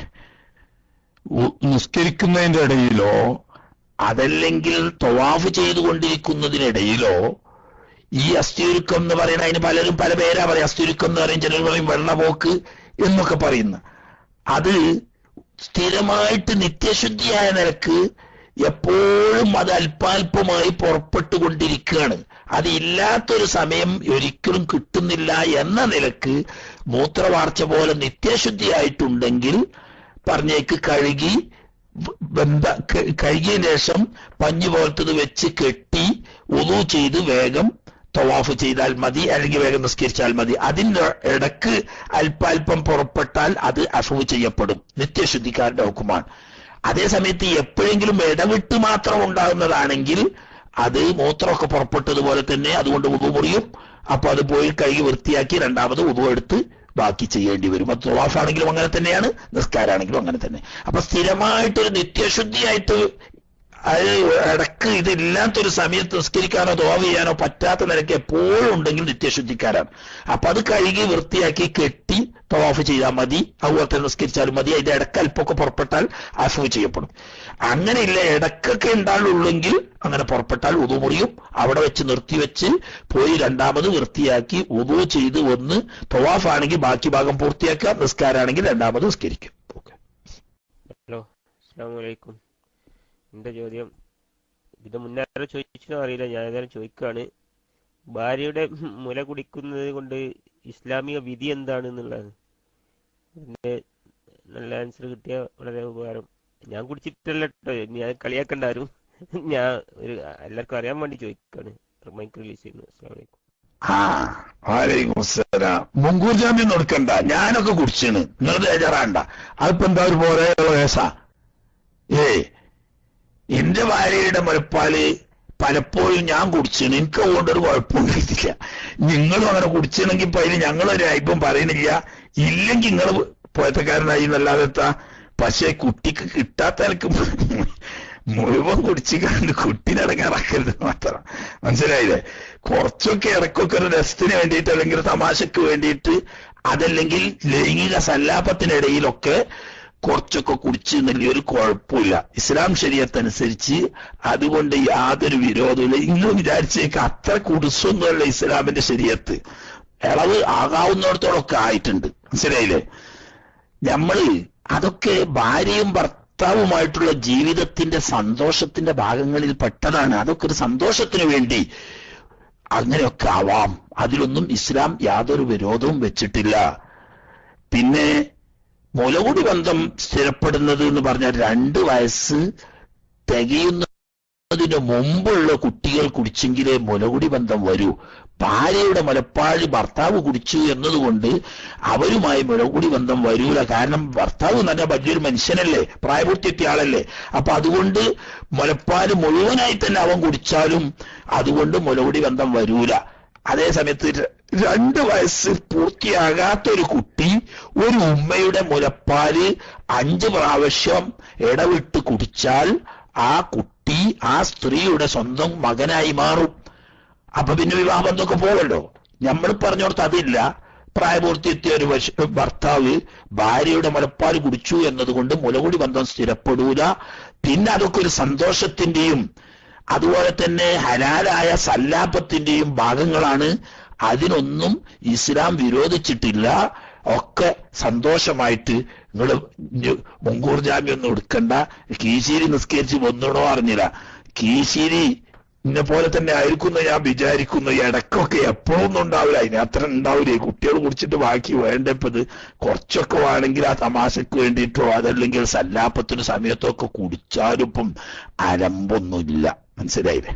നിസ്കരിക്കുന്നതിന്റെ ഇടയിലോ അതല്ലെങ്കിൽ തവാഫ് ചെയ്തുകൊണ്ടിരിക്കുന്നതിനിടയിലോ ഈ അസ്ഥിയുരുക്കം എന്ന് പറയുന്ന, അതിന് പലരും പല പേരാ പറയും. അസ്ഥിയുരുക്കം എന്ന് പറയും, ചിലർ പറയും വെള്ളപോക്ക് എന്നൊക്കെ പറയുന്ന. അത് സ്ഥിരമായിട്ട് നിത്യശുദ്ധിയായ നിലക്ക് എപ്പോഴും അത് അല്പാൽപമായി പുറപ്പെട്ടുകൊണ്ടിരിക്കുകയാണ്. അത് ഇല്ലാത്തൊരു സമയം ഒരിക്കലും കിട്ടുന്നില്ല എന്ന നിലക്ക് മൂത്രവാർച്ച പോലെ നിത്യശുദ്ധിയായിട്ടുണ്ടെങ്കിൽ പറഞ്ഞേക്ക് കഴുകി കഴുകിയ ശേഷം പഞ്ഞു പോലത്തത് വെച്ച് കെട്ടി വുദൂ ചെയ്ത് വേഗം തവാഫ് ചെയ്താൽ മതി, അല്ലെങ്കിൽ വേഗം നിസ്കരിച്ചാൽ മതി. അതിന്റെ ഇടക്ക് അല്പാൽപം പുറപ്പെട്ടാൽ അത് അഫ്വ് ചെയ്യപ്പെടും, നിത്യശുദ്ധിക്കാരുടെ ഹുക്കുമാണ്. അതേസമയത്ത് എപ്പോഴെങ്കിലും ഇടവിട്ട് മാത്രം ഉണ്ടാകുന്നതാണെങ്കിൽ അത് മൂത്രമൊക്കെ പുറപ്പെട്ടതുപോലെ തന്നെ അതുകൊണ്ട് വുദൂ മുറിയും. അപ്പൊ അത് പോയി കഴുകി വൃത്തിയാക്കി രണ്ടാമത് വുദൂ എടുത്ത് ബാക്കി ചെയ്യേണ്ടി വരും. അത് തവാഫാണെങ്കിലും അങ്ങനെ തന്നെയാണ്, നിസ്കാരാണെങ്കിലും അങ്ങനെ തന്നെ. അപ്പൊ സ്ഥിരമായിട്ടൊരു നിത്യശുദ്ധിയായിട്ട് അത് ഇടക്ക് ഇതില്ലാത്തൊരു സമയത്ത് നിസ്കരിക്കാനോ തവാഫ് ചെയ്യാനോ പറ്റാത്ത നിലയ്ക്ക് എപ്പോഴും ഉണ്ടെങ്കിൽ നിത്യശുദ്ധിക്കാരാണ്. അപ്പൊ അത് കഴുകി വൃത്തിയാക്കി കെട്ടി തവാഫ് ചെയ്താൽ മതി, അതുപോലെ തന്നെ നിസ്കരിച്ചാലും മതി. അതിന്റെ ഇടക്ക് അല്പമൊക്കെ പുറപ്പെട്ടാൽ അഫ്വ് ചെയ്യപ്പെടും. അങ്ങനെയില്ല, ഇടക്കൊക്കെ ഉണ്ടാവുള്ളെങ്കിൽ അങ്ങനെ പുറപ്പെട്ടാൽ വുദൂ മുറിയും. അവിടെ വെച്ച് നിർത്തിവെച്ച് പോയി രണ്ടാമത് വൃത്തിയാക്കി വുദൂ ചെയ്ത് വന്ന് തവാഫാണെങ്കിൽ ബാക്കി ഭാഗം പൂർത്തിയാക്കുക, നിസ്കാരാണെങ്കിൽ രണ്ടാമത് നിസ്കരിക്കും. ഹലോ, അസ്സലാമു അലൈക്കും. എന്റെ ചോദ്യം ഇത് മുന്നേ ചോദിച്ചോ അറിയില്ല, ഞാൻ ഏതായാലും ചോദിക്കുകയാണ്. ഭാര്യയുടെ മുല കുടിക്കുന്നത് കൊണ്ട് ഇസ്ലാമിക വിധി എന്താണെന്നുള്ളത് ഇതിന്റെ നല്ല ആൻസർ കിട്ടിയ വളരെ ഉപകാരം. ഞാൻ കുടിച്ചിട്ടല്ല കേട്ടോ, ഞാൻ കളിയാക്കണ്ടാരും, ഞാൻ ഒരു എല്ലാവർക്കും അറിയാൻ വേണ്ടി ചോദിക്കാണ്. മൈക്ക് റിലീസ് ചെയ്യുന്നു. അസ്സലാമു അലൈക്കും. വഅലൈക്കും അസ്സലാം. മുൻകൂർ ജാമ്യം കൊടുക്കണ്ട, ഞാനൊക്കെ കുടിച്ചാണ്, നിങ്ങൾ ബേജാറാണ്ട. അതിപ്പോ എന്താ ഒരു പോലെയുള്ള കേസാ? എന്റെ ഭാര്യയുടെ മുലപ്പാല് പലപ്പോഴും ഞാൻ കുടിച്ചാണ്, എനിക്ക് അതുകൊണ്ടൊരു കുഴപ്പമുണ്ടായിട്ടില്ല. നിങ്ങളും അങ്ങനെ കുടിച്ചാണെങ്കിൽ ഇപ്പൊ അതിന് ഞങ്ങളൊരു അയ്പം പറയുന്നില്ല. ഇല്ലെങ്കിൽ നിങ്ങൾ പോയത്തക്കാരനായി എന്നല്ലാതെത്താ. പക്ഷെ കുട്ടിക്ക് കിട്ടാത്ത നിലക്ക് മുഴുവൻ കുടിച്ചിക്കാണ്ട് കുട്ടിനടങ്ങാറാക്കരുത് മാത്രം. മനസ്സിലായില്ലേ? കുറച്ചൊക്കെ ഇടക്കൊക്കെ ഒരു രസത്തിന് വേണ്ടിയിട്ട് അല്ലെങ്കിൽ തമാശക്ക് വേണ്ടിയിട്ട്, അതല്ലെങ്കിൽ ലൈംഗിക സല്ലാപത്തിനിടയിലൊക്കെ കുറച്ചൊക്കെ കുടിച്ചെന്നില്ല ഒരു കുഴപ്പമില്ല. ഇസ്ലാം ശരീഅത്തനുസരിച്ച് അതുകൊണ്ട് യാതൊരു വിരോധമില്ല. നിങ്ങൾ വിചാരിച്ചേക്ക് അത്ര കുടിസൊന്നുമല്ല ഇസ്ലാമിന്റെ ശരീഅത്ത്. ഇളവ് ആകാവുന്നിടത്തോളൊക്കെ ആയിട്ടുണ്ട്. മനസ്സിലായില്ലേ? നമ്മള് അതൊക്കെ ഭാര്യയും ഭർത്താവുമായിട്ടുള്ള ജീവിതത്തിന്റെ സന്തോഷത്തിന്റെ ഭാഗങ്ങളിൽ പെട്ടതാണ്. അതൊക്കെ ഒരു സന്തോഷത്തിന് വേണ്ടി അങ്ങനെയൊക്കെ ആവാം. അതിലൊന്നും ഇസ്ലാം യാതൊരു വിരോധവും വെച്ചിട്ടില്ല. പിന്നെ മുലകുടി ബന്ധം സ്ഥിരപ്പെടുന്നത് എന്ന് പറഞ്ഞാൽ 2 വയസ്സ് തികയുന്നതിന് മുമ്പുള്ള കുട്ടികൾ കുടിച്ചെങ്കിലേ മുലകുടി ബന്ധം വരൂ. ഭാര്യയുടെ മുലപ്പാല് ഭർത്താവ് കുടിച്ചു എന്നതുകൊണ്ട് അവരുമായി മുലകുടി ബന്ധം വരൂല. കാരണം ഭർത്താവ് എന്ന് പറഞ്ഞാൽ വലിയൊരു മനുഷ്യനല്ലേ, പ്രായപൂർത്തിയെത്തിയ ആളല്ലേ. അപ്പൊ അതുകൊണ്ട് മുലപ്പാല് മുഴുവനായി തന്നെ അവൻ കുടിച്ചാലും അതുകൊണ്ട് മുലകുടി ബന്ധം വരൂല. അതേ സമയത്ത് 2 വയസ്സ് പൂർത്തിയാകാത്തൊരു കുട്ടി ഒരു ഉമ്മയുടെ മുലപ്പാല് 5 പ്രാവശ്യം ഇടവിട്ട് കുടിച്ചാൽ ആ കുട്ടി ആ സ്ത്രീയുടെ സ്വന്തം മകനായി മാറും. അപ്പൊ പിന്നെ വിവാഹബന്ധമൊക്കെ പോകല്ലോ. നമ്മൾ പറഞ്ഞോടത്ത് അതില്ല. പ്രായപൂർത്തിയെത്തിയ ഒരു ഭർത്താവ് ഭാര്യയുടെ മുലപ്പാല് കുടിച്ചു എന്നതുകൊണ്ട് മുലകുടി ബന്ധം സ്ഥിരപ്പെടൂല. പിന്നെ അതൊക്കെ ഒരു സന്തോഷത്തിന്റെയും അതുപോലെ തന്നെ ഹലാലായ സല്ലാപത്തിന്റെയും ഭാഗങ്ങളാണ്. അതിനൊന്നും ഇസ്ലാം വിരോധിച്ചിട്ടില്ല. ഒക്കെ സന്തോഷമായിട്ട് നിങ്ങൾ മുൻകൂർ ജാമ്യൊന്നും എടുക്കണ്ട. കീശേരി നിസ്കരിച്ച് വന്നിടോ അറിഞ്ഞില്ല. കീശേരി ഇന്നെ പോലെ തന്നെ ആയിരിക്കുന്നു ഞാൻ വിചാരിക്കുന്നു. ഇടക്കൊക്കെ എപ്പോഴൊന്നും ഉണ്ടാവില്ല, അതിനത്ര ഉണ്ടാവില്ലേ. കുട്ടികൾ കുടിച്ചിട്ട് ബാക്കി വേണ്ടപ്പത് കുറച്ചൊക്കെ വേണമെങ്കിൽ ആ തമാശക്ക് വേണ്ടിയിട്ടോ അതല്ലെങ്കിൽ സല്ലാപത്തിന് സമയത്തൊക്കെ കുടിച്ചാലും ഇപ്പം അലമ്പൊന്നുമില്ല. മനസ്സിലായില്ലേ?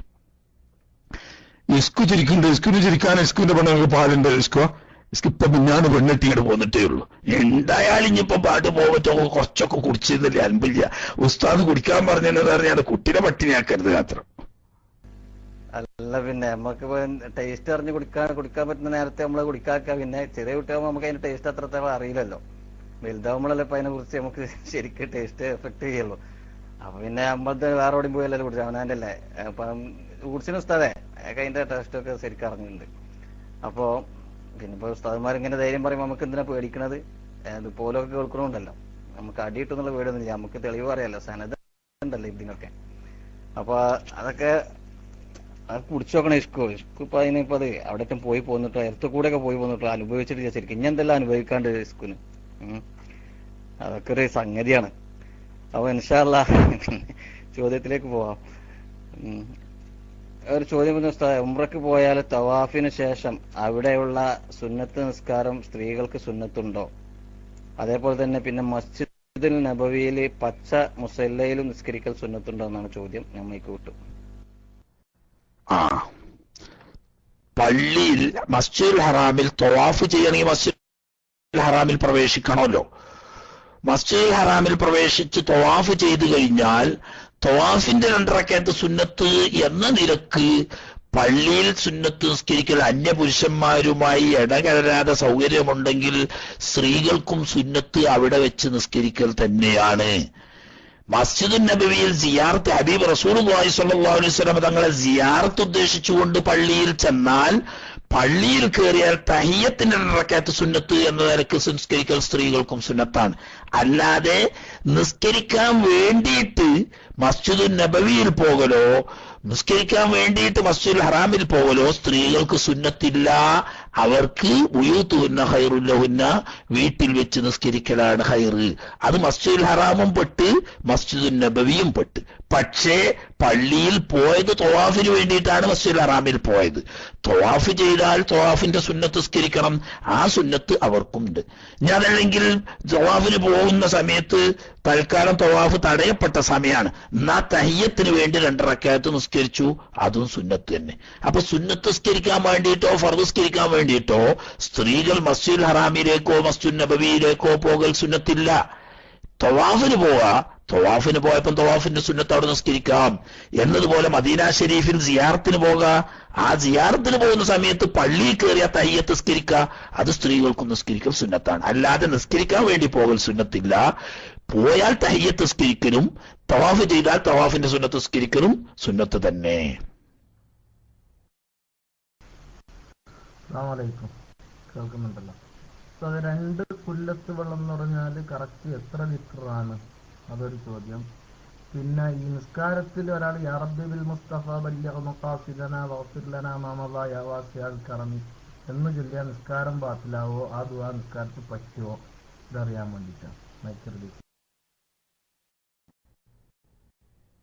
ഇസ്കു ചിരിക്കുന്നുണ്ട്. ഇസ്കുന് ചിരിക്കാൻ ഇസ്കുവിന്റെ പെണ്ണുങ്ങൾക്ക് പാടുണ്ട്. ഇസ്കിപ്പൊ മിന്നാണ് പെണ്ണെട്ടിയിട്ട് പോന്നിട്ടേ ഉള്ളൂ. എന്തായാലും ഇനിയിപ്പോ പാട്ട് പോകറ്റോ കുറച്ചൊക്കെ കുടിച്ചിരുന്നില്ല, അൻപില്ല. ഉസ്താദ് കുടിക്കാൻ പറഞ്ഞെന്ന് പറഞ്ഞാൽ കുട്ടിയുടെ പട്ടിണിയാക്കരുത് മാത്രം. അല്ല പിന്നെ നമുക്ക് ടേസ്റ്റ് അറിഞ്ഞ് കുടിക്കാൻ പറ്റുന്ന നേരത്തെ നമ്മള് കുടിക്കാക്ക. പിന്നെ ചെറിയ കുട്ടിയാകുമ്പോൾ നമുക്ക് അതിന്റെ ടേസ്റ്റ് അത്രത്തോളം അറിയില്ലല്ലോ. വലുതാവുമ്പോഴല്ലേ ഇപ്പൊ അതിനെ കുറിച്ച് നമുക്ക് ശരിക്കും ടേസ്റ്റ് എഫക്ട് ചെയ്യുള്ളൂ. അപ്പൊ പിന്നെ നമ്മളത് വേറെ ഓടി പോയല്ലോ കുടിച്ചു അവനാൻ്റെ അല്ലേ. അപ്പം കുടിച്ചിന് ഉസ്താദേ അതൊക്കെ അതിന്റെ ടേസ്റ്റ് ഒക്കെ ശരിക്കും അറിഞ്ഞിട്ടുണ്ട്. അപ്പോ പിന്നെ ഇപ്പൊ ഉസ്താദന്മാരിങ്ങനെ ധൈര്യം പറയുമ്പോൾ നമുക്ക് എന്തിനാ പേടിക്കണത്? ഇതുപോലൊക്കെ കേൾക്കണമുണ്ടല്ലോ. നമുക്ക് അടി കിട്ടുന്നുള്ള പേടിയൊന്നുമില്ല. നമുക്ക് തെളിവ് പറയാലോ, സനത് ഉണ്ടല്ലോ ഇതിനൊക്കെ. അപ്പൊ അതൊക്കെ കുടിച്ചു നോക്കണം. ഇഷ്കു ഇപ്പൊ അതിനിപ്പോ അത് അവിടെ പോയി പോന്നിട്ടോ എർത്ത് കൂടെ ഒക്കെ പോയി പോന്നിട്ടോ അനുഭവിച്ചിട്ട് ശരിക്കും ഇനി എന്തെല്ലാം അനുഭവിക്കാണ്ട് ഇഷ്കുന്. അതൊക്കെ ഒരു സംഗതിയാണ്. അപ്പൊ ഇൻഷാ അല്ലാഹ് ചോദ്യത്തിലേക്ക് പോവാം. ഒരു ചോദ്യം ഉംറക്ക് പോയാൽ തവാഫിന് ശേഷം അവിടെയുള്ള സുന്നത്ത് നിസ്കാരം സ്ത്രീകൾക്ക് സുന്നത്തുണ്ടോ? അതേപോലെ തന്നെ പിന്നെ മസ്ജിദുൽ നബവിയിൽ പച്ച മുസല്ലയിലും നിസ്കരിക്കൽ സുന്നത്തുണ്ടോ എന്നാണ് ചോദ്യം. നമ്മൾക്ക് വിട്ടു. പള്ളിയിൽ മസ്ജിദുൽ ഹറാമിൽ തവാഫ് ചെയ്യണമെങ്കിൽ മസ്ജിദുൽ ഹറാമിൽ പ്രവേശിക്കണമല്ലോ. മസ്ജിദുൽ ഹറാമിൽ പ്രവേശിച്ച് തവാഫ് ചെയ്തു കഴിഞ്ഞാൽ തവാഫിന്റെ 2 റക്അത്ത് സുന്നത്ത് എന്ന നിരക്ക് പള്ളിയിൽ സുന്നത്ത് നിസ്കരിക്കൽ അന്യപുരുഷന്മാരുമായി ഇടകലരാതെ സൗകര്യമുണ്ടെങ്കിൽ സ്ത്രീകൾക്കും സുന്നത്ത് അവിടെ വെച്ച് നിസ്കരിക്കൽ തന്നെയാണ്. മസ്ജിദുൻ നബവിയിൽ സിയാറത്ത് ഹബീബ് റസൂലുള്ളാഹി സ്വല്ലല്ലാഹു അലൈഹി വസല്ലം തങ്ങളെ സിയാറത്ത് ഉദ്ദേശിച്ചുകൊണ്ട് പള്ളിയിൽ ചെന്നാൽ പള്ളിയിൽ കയറിയാൽ തഹിയ്യത്തിന്റെ 2 റക്അത്ത് സുന്നത്ത് എന്ന നിലക്ക് നിസ്കരിക്കൽ സ്ത്രീകൾക്കും സുന്നത്താണ്. അല്ലാതെ നിസ്കരിക്കാൻ വേണ്ടിയിട്ട് മസ്ജിദുൻ നബവിയിൽ പോകലോ നിസ്കരിക്കാൻ വേണ്ടിയിട്ട് മസ്ജിദുൽ ഹറാമിൽ പോകലോ സ്ത്രീകൾക്ക് സുന്നത്തില്ല. അവർക്ക് ഉയൂത്തുന്ന ഖൈറുല്ലഹുന്ന വീട്ടിൽ വെച്ച് നിസ്കരിക്കലാണ് ഖൈറ്. അത് മസ്ജിദുൽ ഹറാമും പെട്ട് മസ്ജിദുൻ നബവിയും പെട്ട്. പക്ഷേ പള്ളിയിൽ പോയത് തവാഫിന് വേണ്ടിയിട്ടാണ് മസ്ജിദുൽ ഹറാമിൽ പോയത്. തവാഫ് ചെയ്താൽ തവാഫിന്റെ സുന്നത്ത് നിസ്കരിക്കണം. ആ സുന്നത്ത് അവർക്കുണ്ട്. ഞാൻ അതല്ലെങ്കിൽ തവാഫിന് പോകുന്ന സമയത്ത് തൽക്കാലം തവാഫ് തടയപ്പെട്ട സമയമാണ്, എന്നാ തഹിയ്യത്തിന് വേണ്ടി 2 റക്അത്ത് നിസ്കരിച്ചു, അതും സുന്നത്ത് തന്നെ. അപ്പൊ സുന്നത്ത് നിസ്കരിക്കാൻ വേണ്ടിയിട്ടോ ഫർദ് നിസ്കരിക്കാൻ വേണ്ടിയിട്ടോ സ്ത്രീകൾ മസ്ജിദുൽ ഹറാമിലേക്കോ മസ്ജിദുൻ നബവിയിലേക്കോ പോകൽ സുന്നത്തില്ല. തവാഫിന് പോവാ, തവാഫിന് പോയപ്പോൾ തവാഫിന്റെ സുന്നത്ത് അവിടെ നിസ്കരിക്കാം. എന്നതുപോലെ മദീന ഷരീഫിൽ സിയാറത്തിന് പോകാം. ആ സിയാറത്തിന് പോകുന്ന സമയത്ത് പള്ളിയിൽ കയറിയ തഹിയ്യത്ത് നിസ്കരിക്കുക, അത് സ്ത്രീകൾക്കും നിസ്കരിക്കൽ സുന്നത്താണ്. അല്ലാതെ നിസ്കരിക്കാൻ വേണ്ടി പോകൽ സുന്നത്തില്ല. പോയാൽ തഹിയ്യത്ത് നിസ്കരിക്കലും തവാഫ് ചെയ്താൽ തവാഫിന്റെ സുന്നത്ത് നിസ്കരിക്കലും സുന്നത്ത് തന്നെ. കേൾക്കുന്നുണ്ടല്ലോ. അത് 2 കുല്ലത്ത് വെള്ളം എന്ന് പറഞ്ഞാൽ കറക്റ്റ് എത്ര ലിറ്റർ ആണ്? അതൊരു ചോദ്യം. പിന്നെ ഈ നിസ്കാരത്തിൽ ഒരാൾ യാ റബ്ബി ബിൽ മുസ്തഫ ബല്ലിഗ് മഖാസിദനാ വഗ്ഫിർ ലനാ മാ മദാ യാ വാസിഅൽ കറമി എന്ന് ചൊല്ലിയാൽ നിസ്കാരം ബാത്തിലാവോ? ആ ദുആ നിസ്കാരത്തിൽ പറ്റുമോ? ഇതറിയാൻ വേണ്ടിയിട്ടാണ്. മൈക്കറിൽ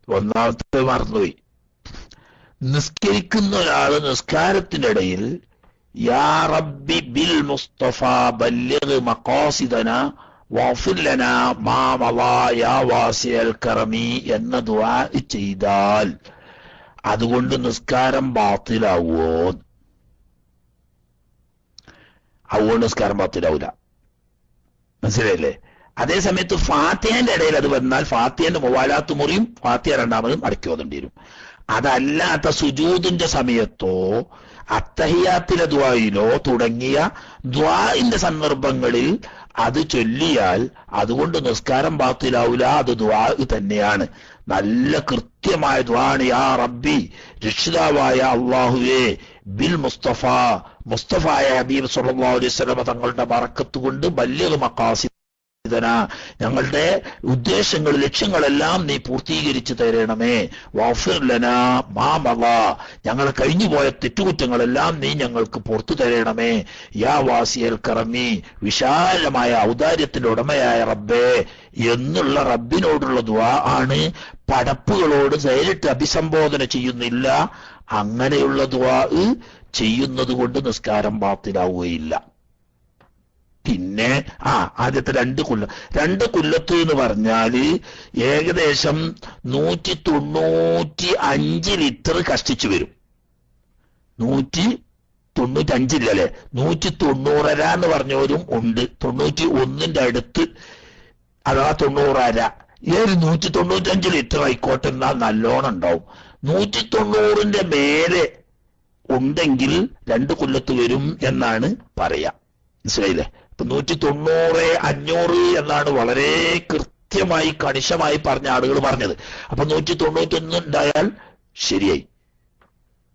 ഒന്നാമത്തെ മറന്നുപോയി. നിസ്കരിക്കുന്ന ഒരാള് നിസ്കാരത്തിന്റെ ഇടയിൽ യാ റബ്ബി ബിൽ മുസ്തഫ ബല്ലിഗ് മഖാസിദന വഗ്ഫിർ ലനാ മാ മളാ യാ വാസിഅൽ കറമി എന്ന ദുആ ചെയ്താൽ അതുകൊണ്ട് നിസ്കാരം ബാത്തിലാവോ? അതുകൊണ്ട് നിസ്കാരം ബാത്തിലാവൂല. മനസ്സിലായില്ലേ? അതേ സമയത്ത് ഫാത്തിഹന്റെ ഇടയിൽ അത് വന്നാൽ ഫാത്തിഹന്റെ മുവാലാത്ത് മുറിയും, ഫാത്തിഹ രണ്ടാമതും അടക്കി ഓതേണ്ടി വരും. അതല്ലാത്ത സുജൂദിന്റെ സമയത്തോ അത്തഹിയാത്തിലെ ദുആയിലോ തുടങ്ങിയ ദുആഇന്റെ സന്ദർഭങ്ങളിൽ അത് ചൊല്ലിയാൽ അതുകൊണ്ട് നിസ്കാരം ബാത്തിലാവൂല. അത് ദുആ തന്നെയാണ്. നല്ല കൃത്യമായ ദുആണ്. യാ റബ്ബി, രക്ഷിതാവായ അല്ലാഹുവേ, ബിൽ മുസ്തഫ, മുസ്തഫായ ഹബീബ് സല്ലല്ലാഹു അലൈഹി വസല്ലം തങ്ങളുടെ ബറക്കത്ത് കൊണ്ട് ബല്ലിഗ് മഖാസിദന, ഞങ്ങളുടെ ഉദ്ദേശങ്ങൾ ലക്ഷ്യങ്ങളെല്ലാം നീ പൂർത്തീകരിച്ചു തരണമേ. വഗ്ഫിർ ലനാ മാ മളാ, ഞങ്ങൾ കഴിഞ്ഞുപോയ തെറ്റുകുറ്റങ്ങളെല്ലാം നീ ഞങ്ങൾക്ക് പുറത്തു തരണമേ. യാ വാസിയൽ കറമി, വിശാലമായ ഔദാര്യത്തിന്റെ ഉടമയായ റബ്ബേ എന്നുള്ള റബ്ബിനോടുള്ള ദുആ ആണ്. പടപ്പുകളോട് നേരിട്ട് അഭിസംബോധന ചെയ്യുന്നില്ല. അങ്ങനെയുള്ള ദുആ ചെയ്യുന്നത് കൊണ്ട് നിസ്കാരം ബാത്തിലാവുകയില്ല. പിന്നെ ആദ്യത്തെ 2 കുല്ലത്ത് എന്ന് പറഞ്ഞാല് ഏകദേശം 195 ലിറ്റർ കഷ്ടിച്ചു വരും. 195 ഇല്ലല്ലേ, 190 എന്ന് പറഞ്ഞവരും ഉണ്ട്. 91ന്റെ അടുത്ത്, അഥവാ 90. 195 ലിറ്റർ ആയിക്കോട്ടെ, എന്നാൽ നല്ലോണം ഉണ്ടാവും. 190ന്റെ മേലെ ഉണ്ടെങ്കിൽ 2 കുല്ലത്ത് വരും എന്നാണ് പറയാ. മനസ്സിലായില്ലേ? 190, 500 എന്നാണ് വളരെ കൃത്യമായി കണിശമായി പറഞ്ഞ ആളുകൾ പറഞ്ഞത്. അപ്പൊ 191 ഉണ്ടായാൽ ശരിയായി.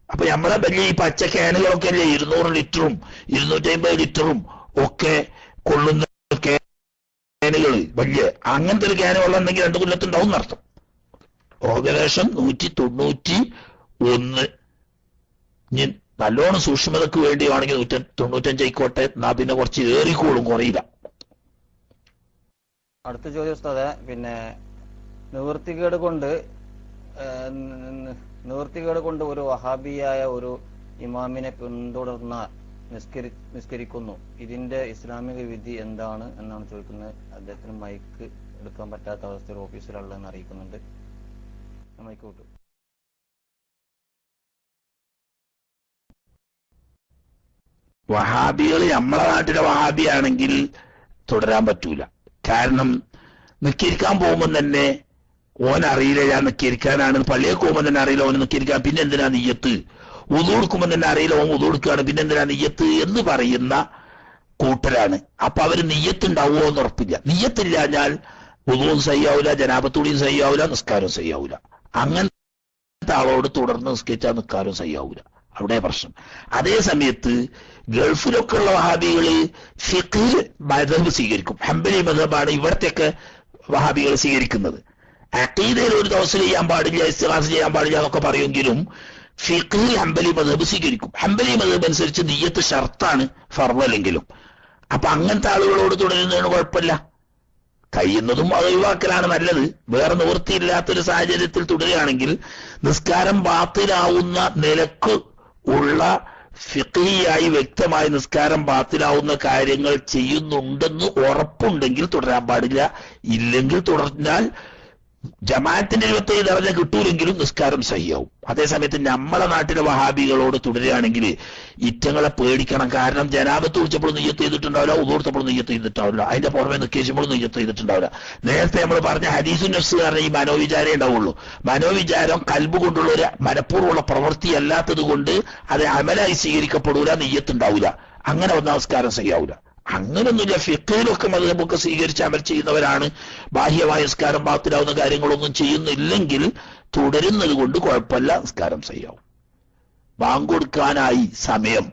അപ്പൊ നമ്മളെ വലിയ ഈ പച്ച ക്യാനുകളൊക്കെ അല്ലേ 200 ലിറ്ററും 250 ലിറ്ററും ഒക്കെ കൊള്ളുന്ന ക്യാനുകൾ, വലിയ അങ്ങനത്തെ ഒരു ക്യാന് വെള്ളം ഉണ്ടെങ്കിൽ 2 കൊല്ലത്തുണ്ടാവും എന്നർത്ഥം. ഏകദേശം 191. നല്ലോണം സൂക്ഷ്മതക്ക് വേണ്ടിയാണെങ്കിൽ 195 ആയിക്കോട്ടെ, എന്നാ പിന്നെ കുറച്ച് ഏറിക്കോളും, കുറയില്ല. അടുത്ത ചോദ്യം ഉസ്താദേ, പിന്നെ നിവൃത്തികേട് കൊണ്ട് ഒരു വഹാബിയായ ഒരു ഇമാമിനെ പിന്തുടർന്ന നിസ്കരിക്കുന്നു. ഇതിന്റെ ഇസ്ലാമിക വിധി എന്താണ് എന്നാണ് ചോദിക്കുന്നത്. അദ്ദേഹത്തിന് മൈക്ക് എടുക്കാൻ പറ്റാത്ത അവസ്ഥയിൽ ഓഫീസിലുള്ളതെന്ന് അറിയിക്കുന്നുണ്ട്. മൈക്ക് വിട്ടു. വഹാബികൾ നമ്മളെ നാട്ടിലെ വഹാബിയാണെങ്കിൽ തുടരാൻ പറ്റൂല. കാരണം നിസ്കരിക്കാൻ പോകുമ്പോൾ തന്നെ ഓൻ അറിയില്ല ഞാൻ നിസ്കരിക്കാനാണ്, പള്ളിയിൽ പോകുമ്പോൾ തന്നെ അറിയില്ല ഓൻ നിസ്കരിക്കാൻ, പിന്നെ എന്തിനാ നിയ്യത്ത്, ഉദു കൊടുക്കുമ്പോൾ തന്നെ അറിയില്ല ഓൻ ഉദു കൊടുക്കുകയാണ്, പിന്നെ എന്തിനാ നിയ്യത്ത് എന്ന് പറയുന്ന കൂട്ടരാണ്. അപ്പൊ അവര് നിയ്യത്ത് ഉണ്ടാവുമോ എന്ന് ഉറപ്പില്ല. നിയ്യത്തില്ലാഞ്ഞാൽ ഉദുവും സഹിയാവൂല, ജനാപത്തൂടിയും സഹിയാവൂല, നിസ്കാരവും സഹിയാവൂല. അങ്ങനത്തെ ആളോട് തുടർന്ന് നിസ്കരിച്ചാൽ നിസ്കാരവും സഹിയാവൂല. അവിടെ പ്രശ്നം. അതേ സമയത്ത് ഗൾഫിലൊക്കെ ഉള്ള വഹാബികള് ഫിഖ്ഹ് മദ്ഹബ് സ്വീകരിക്കും. ഹംബലി മദ്ഹബാണ് ഇവിടത്തെയൊക്കെ വഹാബികൾ സ്വീകരിക്കുന്നത്. അഖീദയിൽ ഒരു തവസ്സുൽ ചെയ്യാൻ പാടില്ല, ഇസ്തിഗാസ ചെയ്യാൻ പാടില്ല എന്നൊക്കെ പറയുമെങ്കിലും ഫിഖ്ഹിൽ ഹംബലി മദ്ഹബ് സ്വീകരിക്കും. ഹംബലി മദ്ഹബ് അനുസരിച്ച് നിയ്യത്ത് ഷർത്താണ്, ഫർളല്ലെങ്കിലും. അപ്പൊ അങ്ങനത്തെ ആളുകളോട് തുടരുന്നതിന് കുഴപ്പമില്ല. കഴിയുന്നതും അത് ഒഴിവാക്കലാണ് നല്ലത്. വേറെ നിവൃത്തിയില്ലാത്തൊരു സാഹചര്യത്തിൽ തുടരുകയാണെങ്കിൽ നിസ്കാരം ബാത്തിലാവുന്ന നിലക്ക് ഉള്ള ഫിഖ്ഹിയായി വ്യക്തമായി നിസ്കാരം ബാത്തിലാവുന്ന കാര്യങ്ങൾ ചെയ്യുന്നുണ്ടെന്ന് ഉറപ്പുണ്ടെങ്കിൽ തുടരാൻ പാടില്ല. ഇല്ലെങ്കിൽ തുടർന്നാൽ ജമാഅത്തിന്റെ 27 ദർജ കിട്ടൂലെങ്കിലും നിസ്കാരം സഹിയാവും. അതേസമയത്ത് നമ്മളെ നാട്ടിലെ വഹാബികളോട് തുടരുകയാണെങ്കിൽ ഇറ്റങ്ങളെ പേടിക്കണം. കാരണം ജനാബത്ത് കുടിച്ചപ്പോഴും നെയ്യത്ത് ചെയ്തിട്ടുണ്ടാവില്ല, ഉദു കൊടുത്തപ്പോഴും നെയ്യത്ത് ചെയ്തിട്ടുണ്ടാവില്ല, അതിന്റെ പുറമെ നിക്കേശുമ്പോഴും നെയ്യത്ത് ചെയ്തിട്ടുണ്ടാവില്ല. നേരത്തെ നമ്മൾ പറഞ്ഞ ഹദീസുൻ നഫ്സ് കാരണം ഈ മനോവിചാരേ ഉണ്ടാവുള്ളൂ. മനോവിചാരം കൽബ് കൊണ്ടുള്ള ഒരു മനഃപൂർവ്വമുള്ള പ്രവൃത്തി അല്ലാത്തത് കൊണ്ട് അത് അമലായി സ്വീകരിക്കപ്പെടൂല, നെയ്യത്ത് ഉണ്ടാവില്ല. അങ്ങനെ ഒന്നാം നിസ്കാരം സഹിയാവൂല. അങ്ങനൊന്നുമില്ല. ഫിഖ്ഹിലൊക്കെ മദ്ഹബൊക്കെ സ്വീകരിച്ച് അമൽ ചെയ്യുന്നവരാണ്. ബാഹ്യമായ നിസ്കാരം ബാത്തിലാവുന്ന കാര്യങ്ങളൊന്നും ചെയ്യുന്നില്ലെങ്കിൽ തുടരുന്നത് കൊണ്ട് കുഴപ്പമില്ല, നിസ്കാരം സഹിയാവും. ബാങ്ക് കൊടുക്കാനായി സമയം.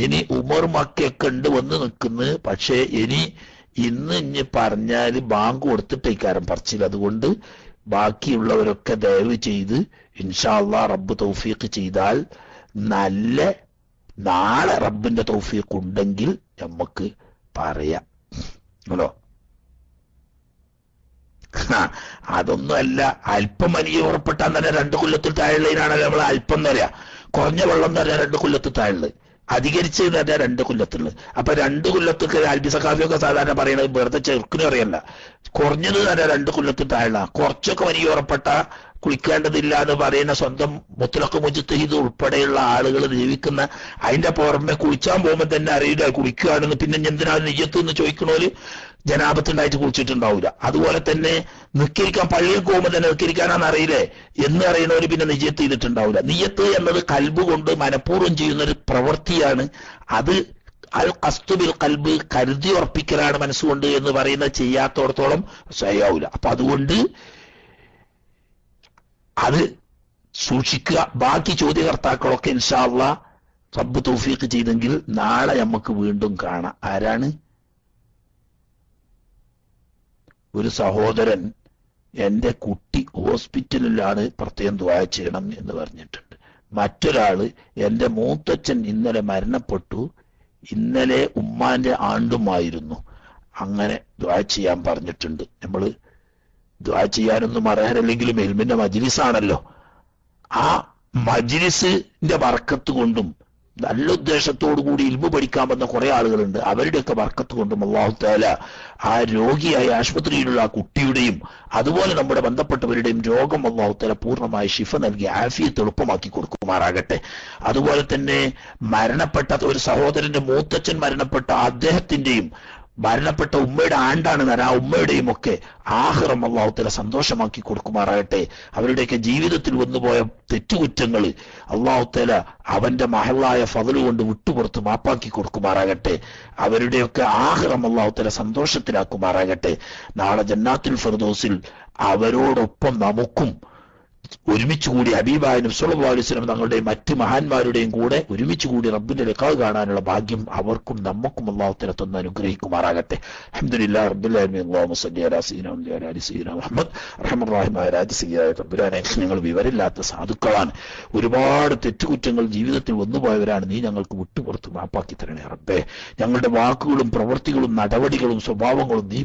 ഇനി ഉമർ മക്കയൊക്കെ ഉണ്ട് വന്ന് നിൽക്കുന്നത്. പക്ഷേ ഇന്ന് പറഞ്ഞാല് ബാങ്ക് കൊടുത്തിട്ടേക്കാരം പറച്ചിൽ. അതുകൊണ്ട് ബാക്കിയുള്ളവരൊക്കെ ദയവ് ചെയ്ത് ഇൻഷാ അല്ലാഹ് റബ്ബ് തൗഫീഖ് ചെയ്താൽ നാളെ റബ്ബിന്റെ തൗഫീഖ് ഉണ്ടെങ്കിൽ നമുക്ക് പറയാം. ഹലോ, അതൊന്നുമല്ല. അല്പം മനിയെ ഉറപ്പെട്ടാൽ തന്നെ 2 കൊല്ലത്തിൽ താഴെയുള്ളതിനാണല്ലോ നമ്മൾ അല്പം എന്ന് പറയാ. കുറഞ്ഞ വെള്ളം എന്ന് പറഞ്ഞാൽ 2 കൊല്ലത്തിൽ താഴെയുള്ളത്, അധികരിച്ച് എന്ന് പറഞ്ഞാൽ 2 കൊല്ലത്തുള്ളത്. അപ്പൊ 2 കൊല്ലത്തൊക്കെ അൽബിസക്കാഫിയൊക്കെ സാധാരണ പറയണത് വെറുതെ ചെറുക്കിനും അറിയല്ല. കുറഞ്ഞത് തന്നെ 2 കൊല്ലത്തിൽ താഴെയുള്ള. കുറച്ചൊക്കെ മനിയെ ഉറപ്പെട്ട കുളിക്കേണ്ടതില്ല എന്ന് പറയുന്ന സ്വന്തം മുത്തലഖ് മുജ്തഹിദ് ഉൾപ്പെടെയുള്ള ആളുകൾ ജീവിക്കുന്ന, അതിന്റെ പുറമെ കുളിച്ചാൻ പോകുമ്പോൾ തന്നെ അറിയില്ല കുളിക്കുകയാണെന്ന്. പിന്നെ എന്തിനാണ് നിയ്യത്ത് എന്ന് ചോദിക്കണോല് ജനാപത്തുണ്ടായിട്ട് കുളിച്ചിട്ടുണ്ടാവില്ല. അതുപോലെ തന്നെ നിസ്കരിക്കാൻ പള്ളിയിൽ പോകുമ്പോൾ തന്നെ നിസ്കരിക്കാനാണെന്ന് അറിയില്ലേ എന്ന് അറിയണവര് പിന്നെ നിയ്യത്ത് ചെയ്തിട്ടുണ്ടാവില്ല. നിയ്യത്ത് എന്നത് കൽബ് കൊണ്ട് മനഃപൂർവ്വം ചെയ്യുന്ന ഒരു പ്രവൃത്തിയാണ്. അത് അൽ ഖസ്തു ബിൽ ഖൽബ്, കരുതി ഉറപ്പിക്കലാണ് മനസ്സുകൊണ്ട് എന്ന് പറയുന്നത് ചെയ്യാത്തോടത്തോളം ശരിയാവില്ല. അപ്പൊ അതുകൊണ്ട് അത് സൂക്ഷിക്കുക. ബാക്കി ചോദ്യകർത്താക്കളൊക്കെ ഇൻഷാ അല്ലാഹ് റബ്ബ് തൗഫീഖ് ചെയ്തെങ്കിൽ നാളെ നമുക്ക് വീണ്ടും കാണാം. ആരാണ്? ഒരു സഹോദരൻ എന്റെ കുട്ടി ഹോസ്പിറ്റലിലാണ്, പ്രത്യേകം ദുആ ചെയ്യണം എന്ന് പറഞ്ഞിട്ടുണ്ട്. മറ്റൊരാള് എന്റെ മൂത്തച്ഛൻ ഇന്നലെ മരണപ്പെട്ടു, ഇന്നലെ ഉമ്മാന്റെ ആണ്ടുമായിരുന്നു, അങ്ങനെ ദുആ ചെയ്യാൻ പറഞ്ഞിട്ടുണ്ട്. നമ്മള് ദുആ ചെയ്യാനൊന്നും അർഹരല്ലെങ്കിലും ഇൽമിന്റെ മജ്ലിസാണല്ലോ. ആ മജ്ലിസിന്റെ ബർക്കത്ത് കൊണ്ടും നല്ല ഉദ്ദേശത്തോടു കൂടി ഇൽമു പഠിക്കാൻ വന്ന കുറെ ആളുകളുണ്ട്. അവരുടെയൊക്കെ ബർക്കത്ത് കൊണ്ടും അല്ലാഹു തആല ആ രോഗിയായ ആശുപത്രിയിലുള്ള ആ കുട്ടിയുടെയും അതുപോലെ നമ്മുടെ ബന്ധപ്പെട്ടവരുടെയും രോഗം അല്ലാഹു തആല പൂർണ്ണമായി ശിഫ നൽകി ആഫിയത്ത് എളുപ്പമാക്കി കൊടുക്കുമാറാകട്ടെ. അതുപോലെ തന്നെ മരണപ്പെട്ട ഒരു സഹോദരന്റെ മൂത്തച്ഛൻ മരണപ്പെട്ട അദ്ദേഹത്തിന്റെയും മരണപ്പെട്ട ഉമ്മയുടെ ആണ്ടാണ് ആ ഉമ്മയുടെയും ഒക്കെ ആഖിറം അല്ലാഹു തആല സന്തോഷമാക്കി കൊടുക്കുമാറാകട്ടെ. അവരുടെയൊക്കെ ജീവിതത്തിൽ വന്നുപോയ തെറ്റുകുറ്റങ്ങൾ അല്ലാഹു തആല അവന്റെ മഹളായ ഫضല് കൊണ്ട് വിട്ടുപുറത്ത് മാപ്പാക്കി കൊടുക്കുമാറാകട്ടെ. അവരുടെയൊക്കെ ആഖിറം അല്ലാഹു തആല സന്തോഷത്തിലാക്കുമാറാകട്ടെ. നാളെ ജന്നാത്തുൽ ഫിർദൗസിൽ അവരോടൊപ്പം നമുക്കും ഒരുമിച്ച് കൂടി ഹബീബായ നബി സല്ലല്ലാഹു അലൈഹി വസല്ലം തങ്ങളുടെ മറ്റ് മഹാന്മാരുടെയും കൂടെ ഒരുമിച്ച് കൂടി റബ്ബിന്റെ ലിഖാ കാണാനുള്ള ഭാഗ്യം അവർക്കും നമുക്കും അല്ലാഹു തആല തന്ന് അനുഗ്രഹിക്കുമാറാകട്ടെ. അൽഹംദുലില്ലാഹി റബ്ബിൽ ആലമീൻ. അല്ലാഹുമ്മ സ്വല്ലി അലാ സയ്യിദിനാ മുഹമ്മദ് വഅലാ ആലി സയ്യിദിനാ മുഹമ്മദ്. റഹ്മാൻ റഹീമായ രാജസയ്യിദായ തമ്പുരാനെ, ഞങ്ങൾ വിവരമില്ലാത്ത സാധുക്കളാണ്, ഒരുപാട് തെറ്റുകുറ്റങ്ങൾ ജീവിതത്തിൽ വന്നുപോയവരാണ്. നീ ഞങ്ങൾക്ക് വിട്ടുപുറത്ത് മാപ്പാക്കി തരണേ റബ്ബേ. ഞങ്ങളുടെ വാക്കുകളും പ്രവൃത്തികളും നടപടികളും സ്വഭാവങ്ങളും നീ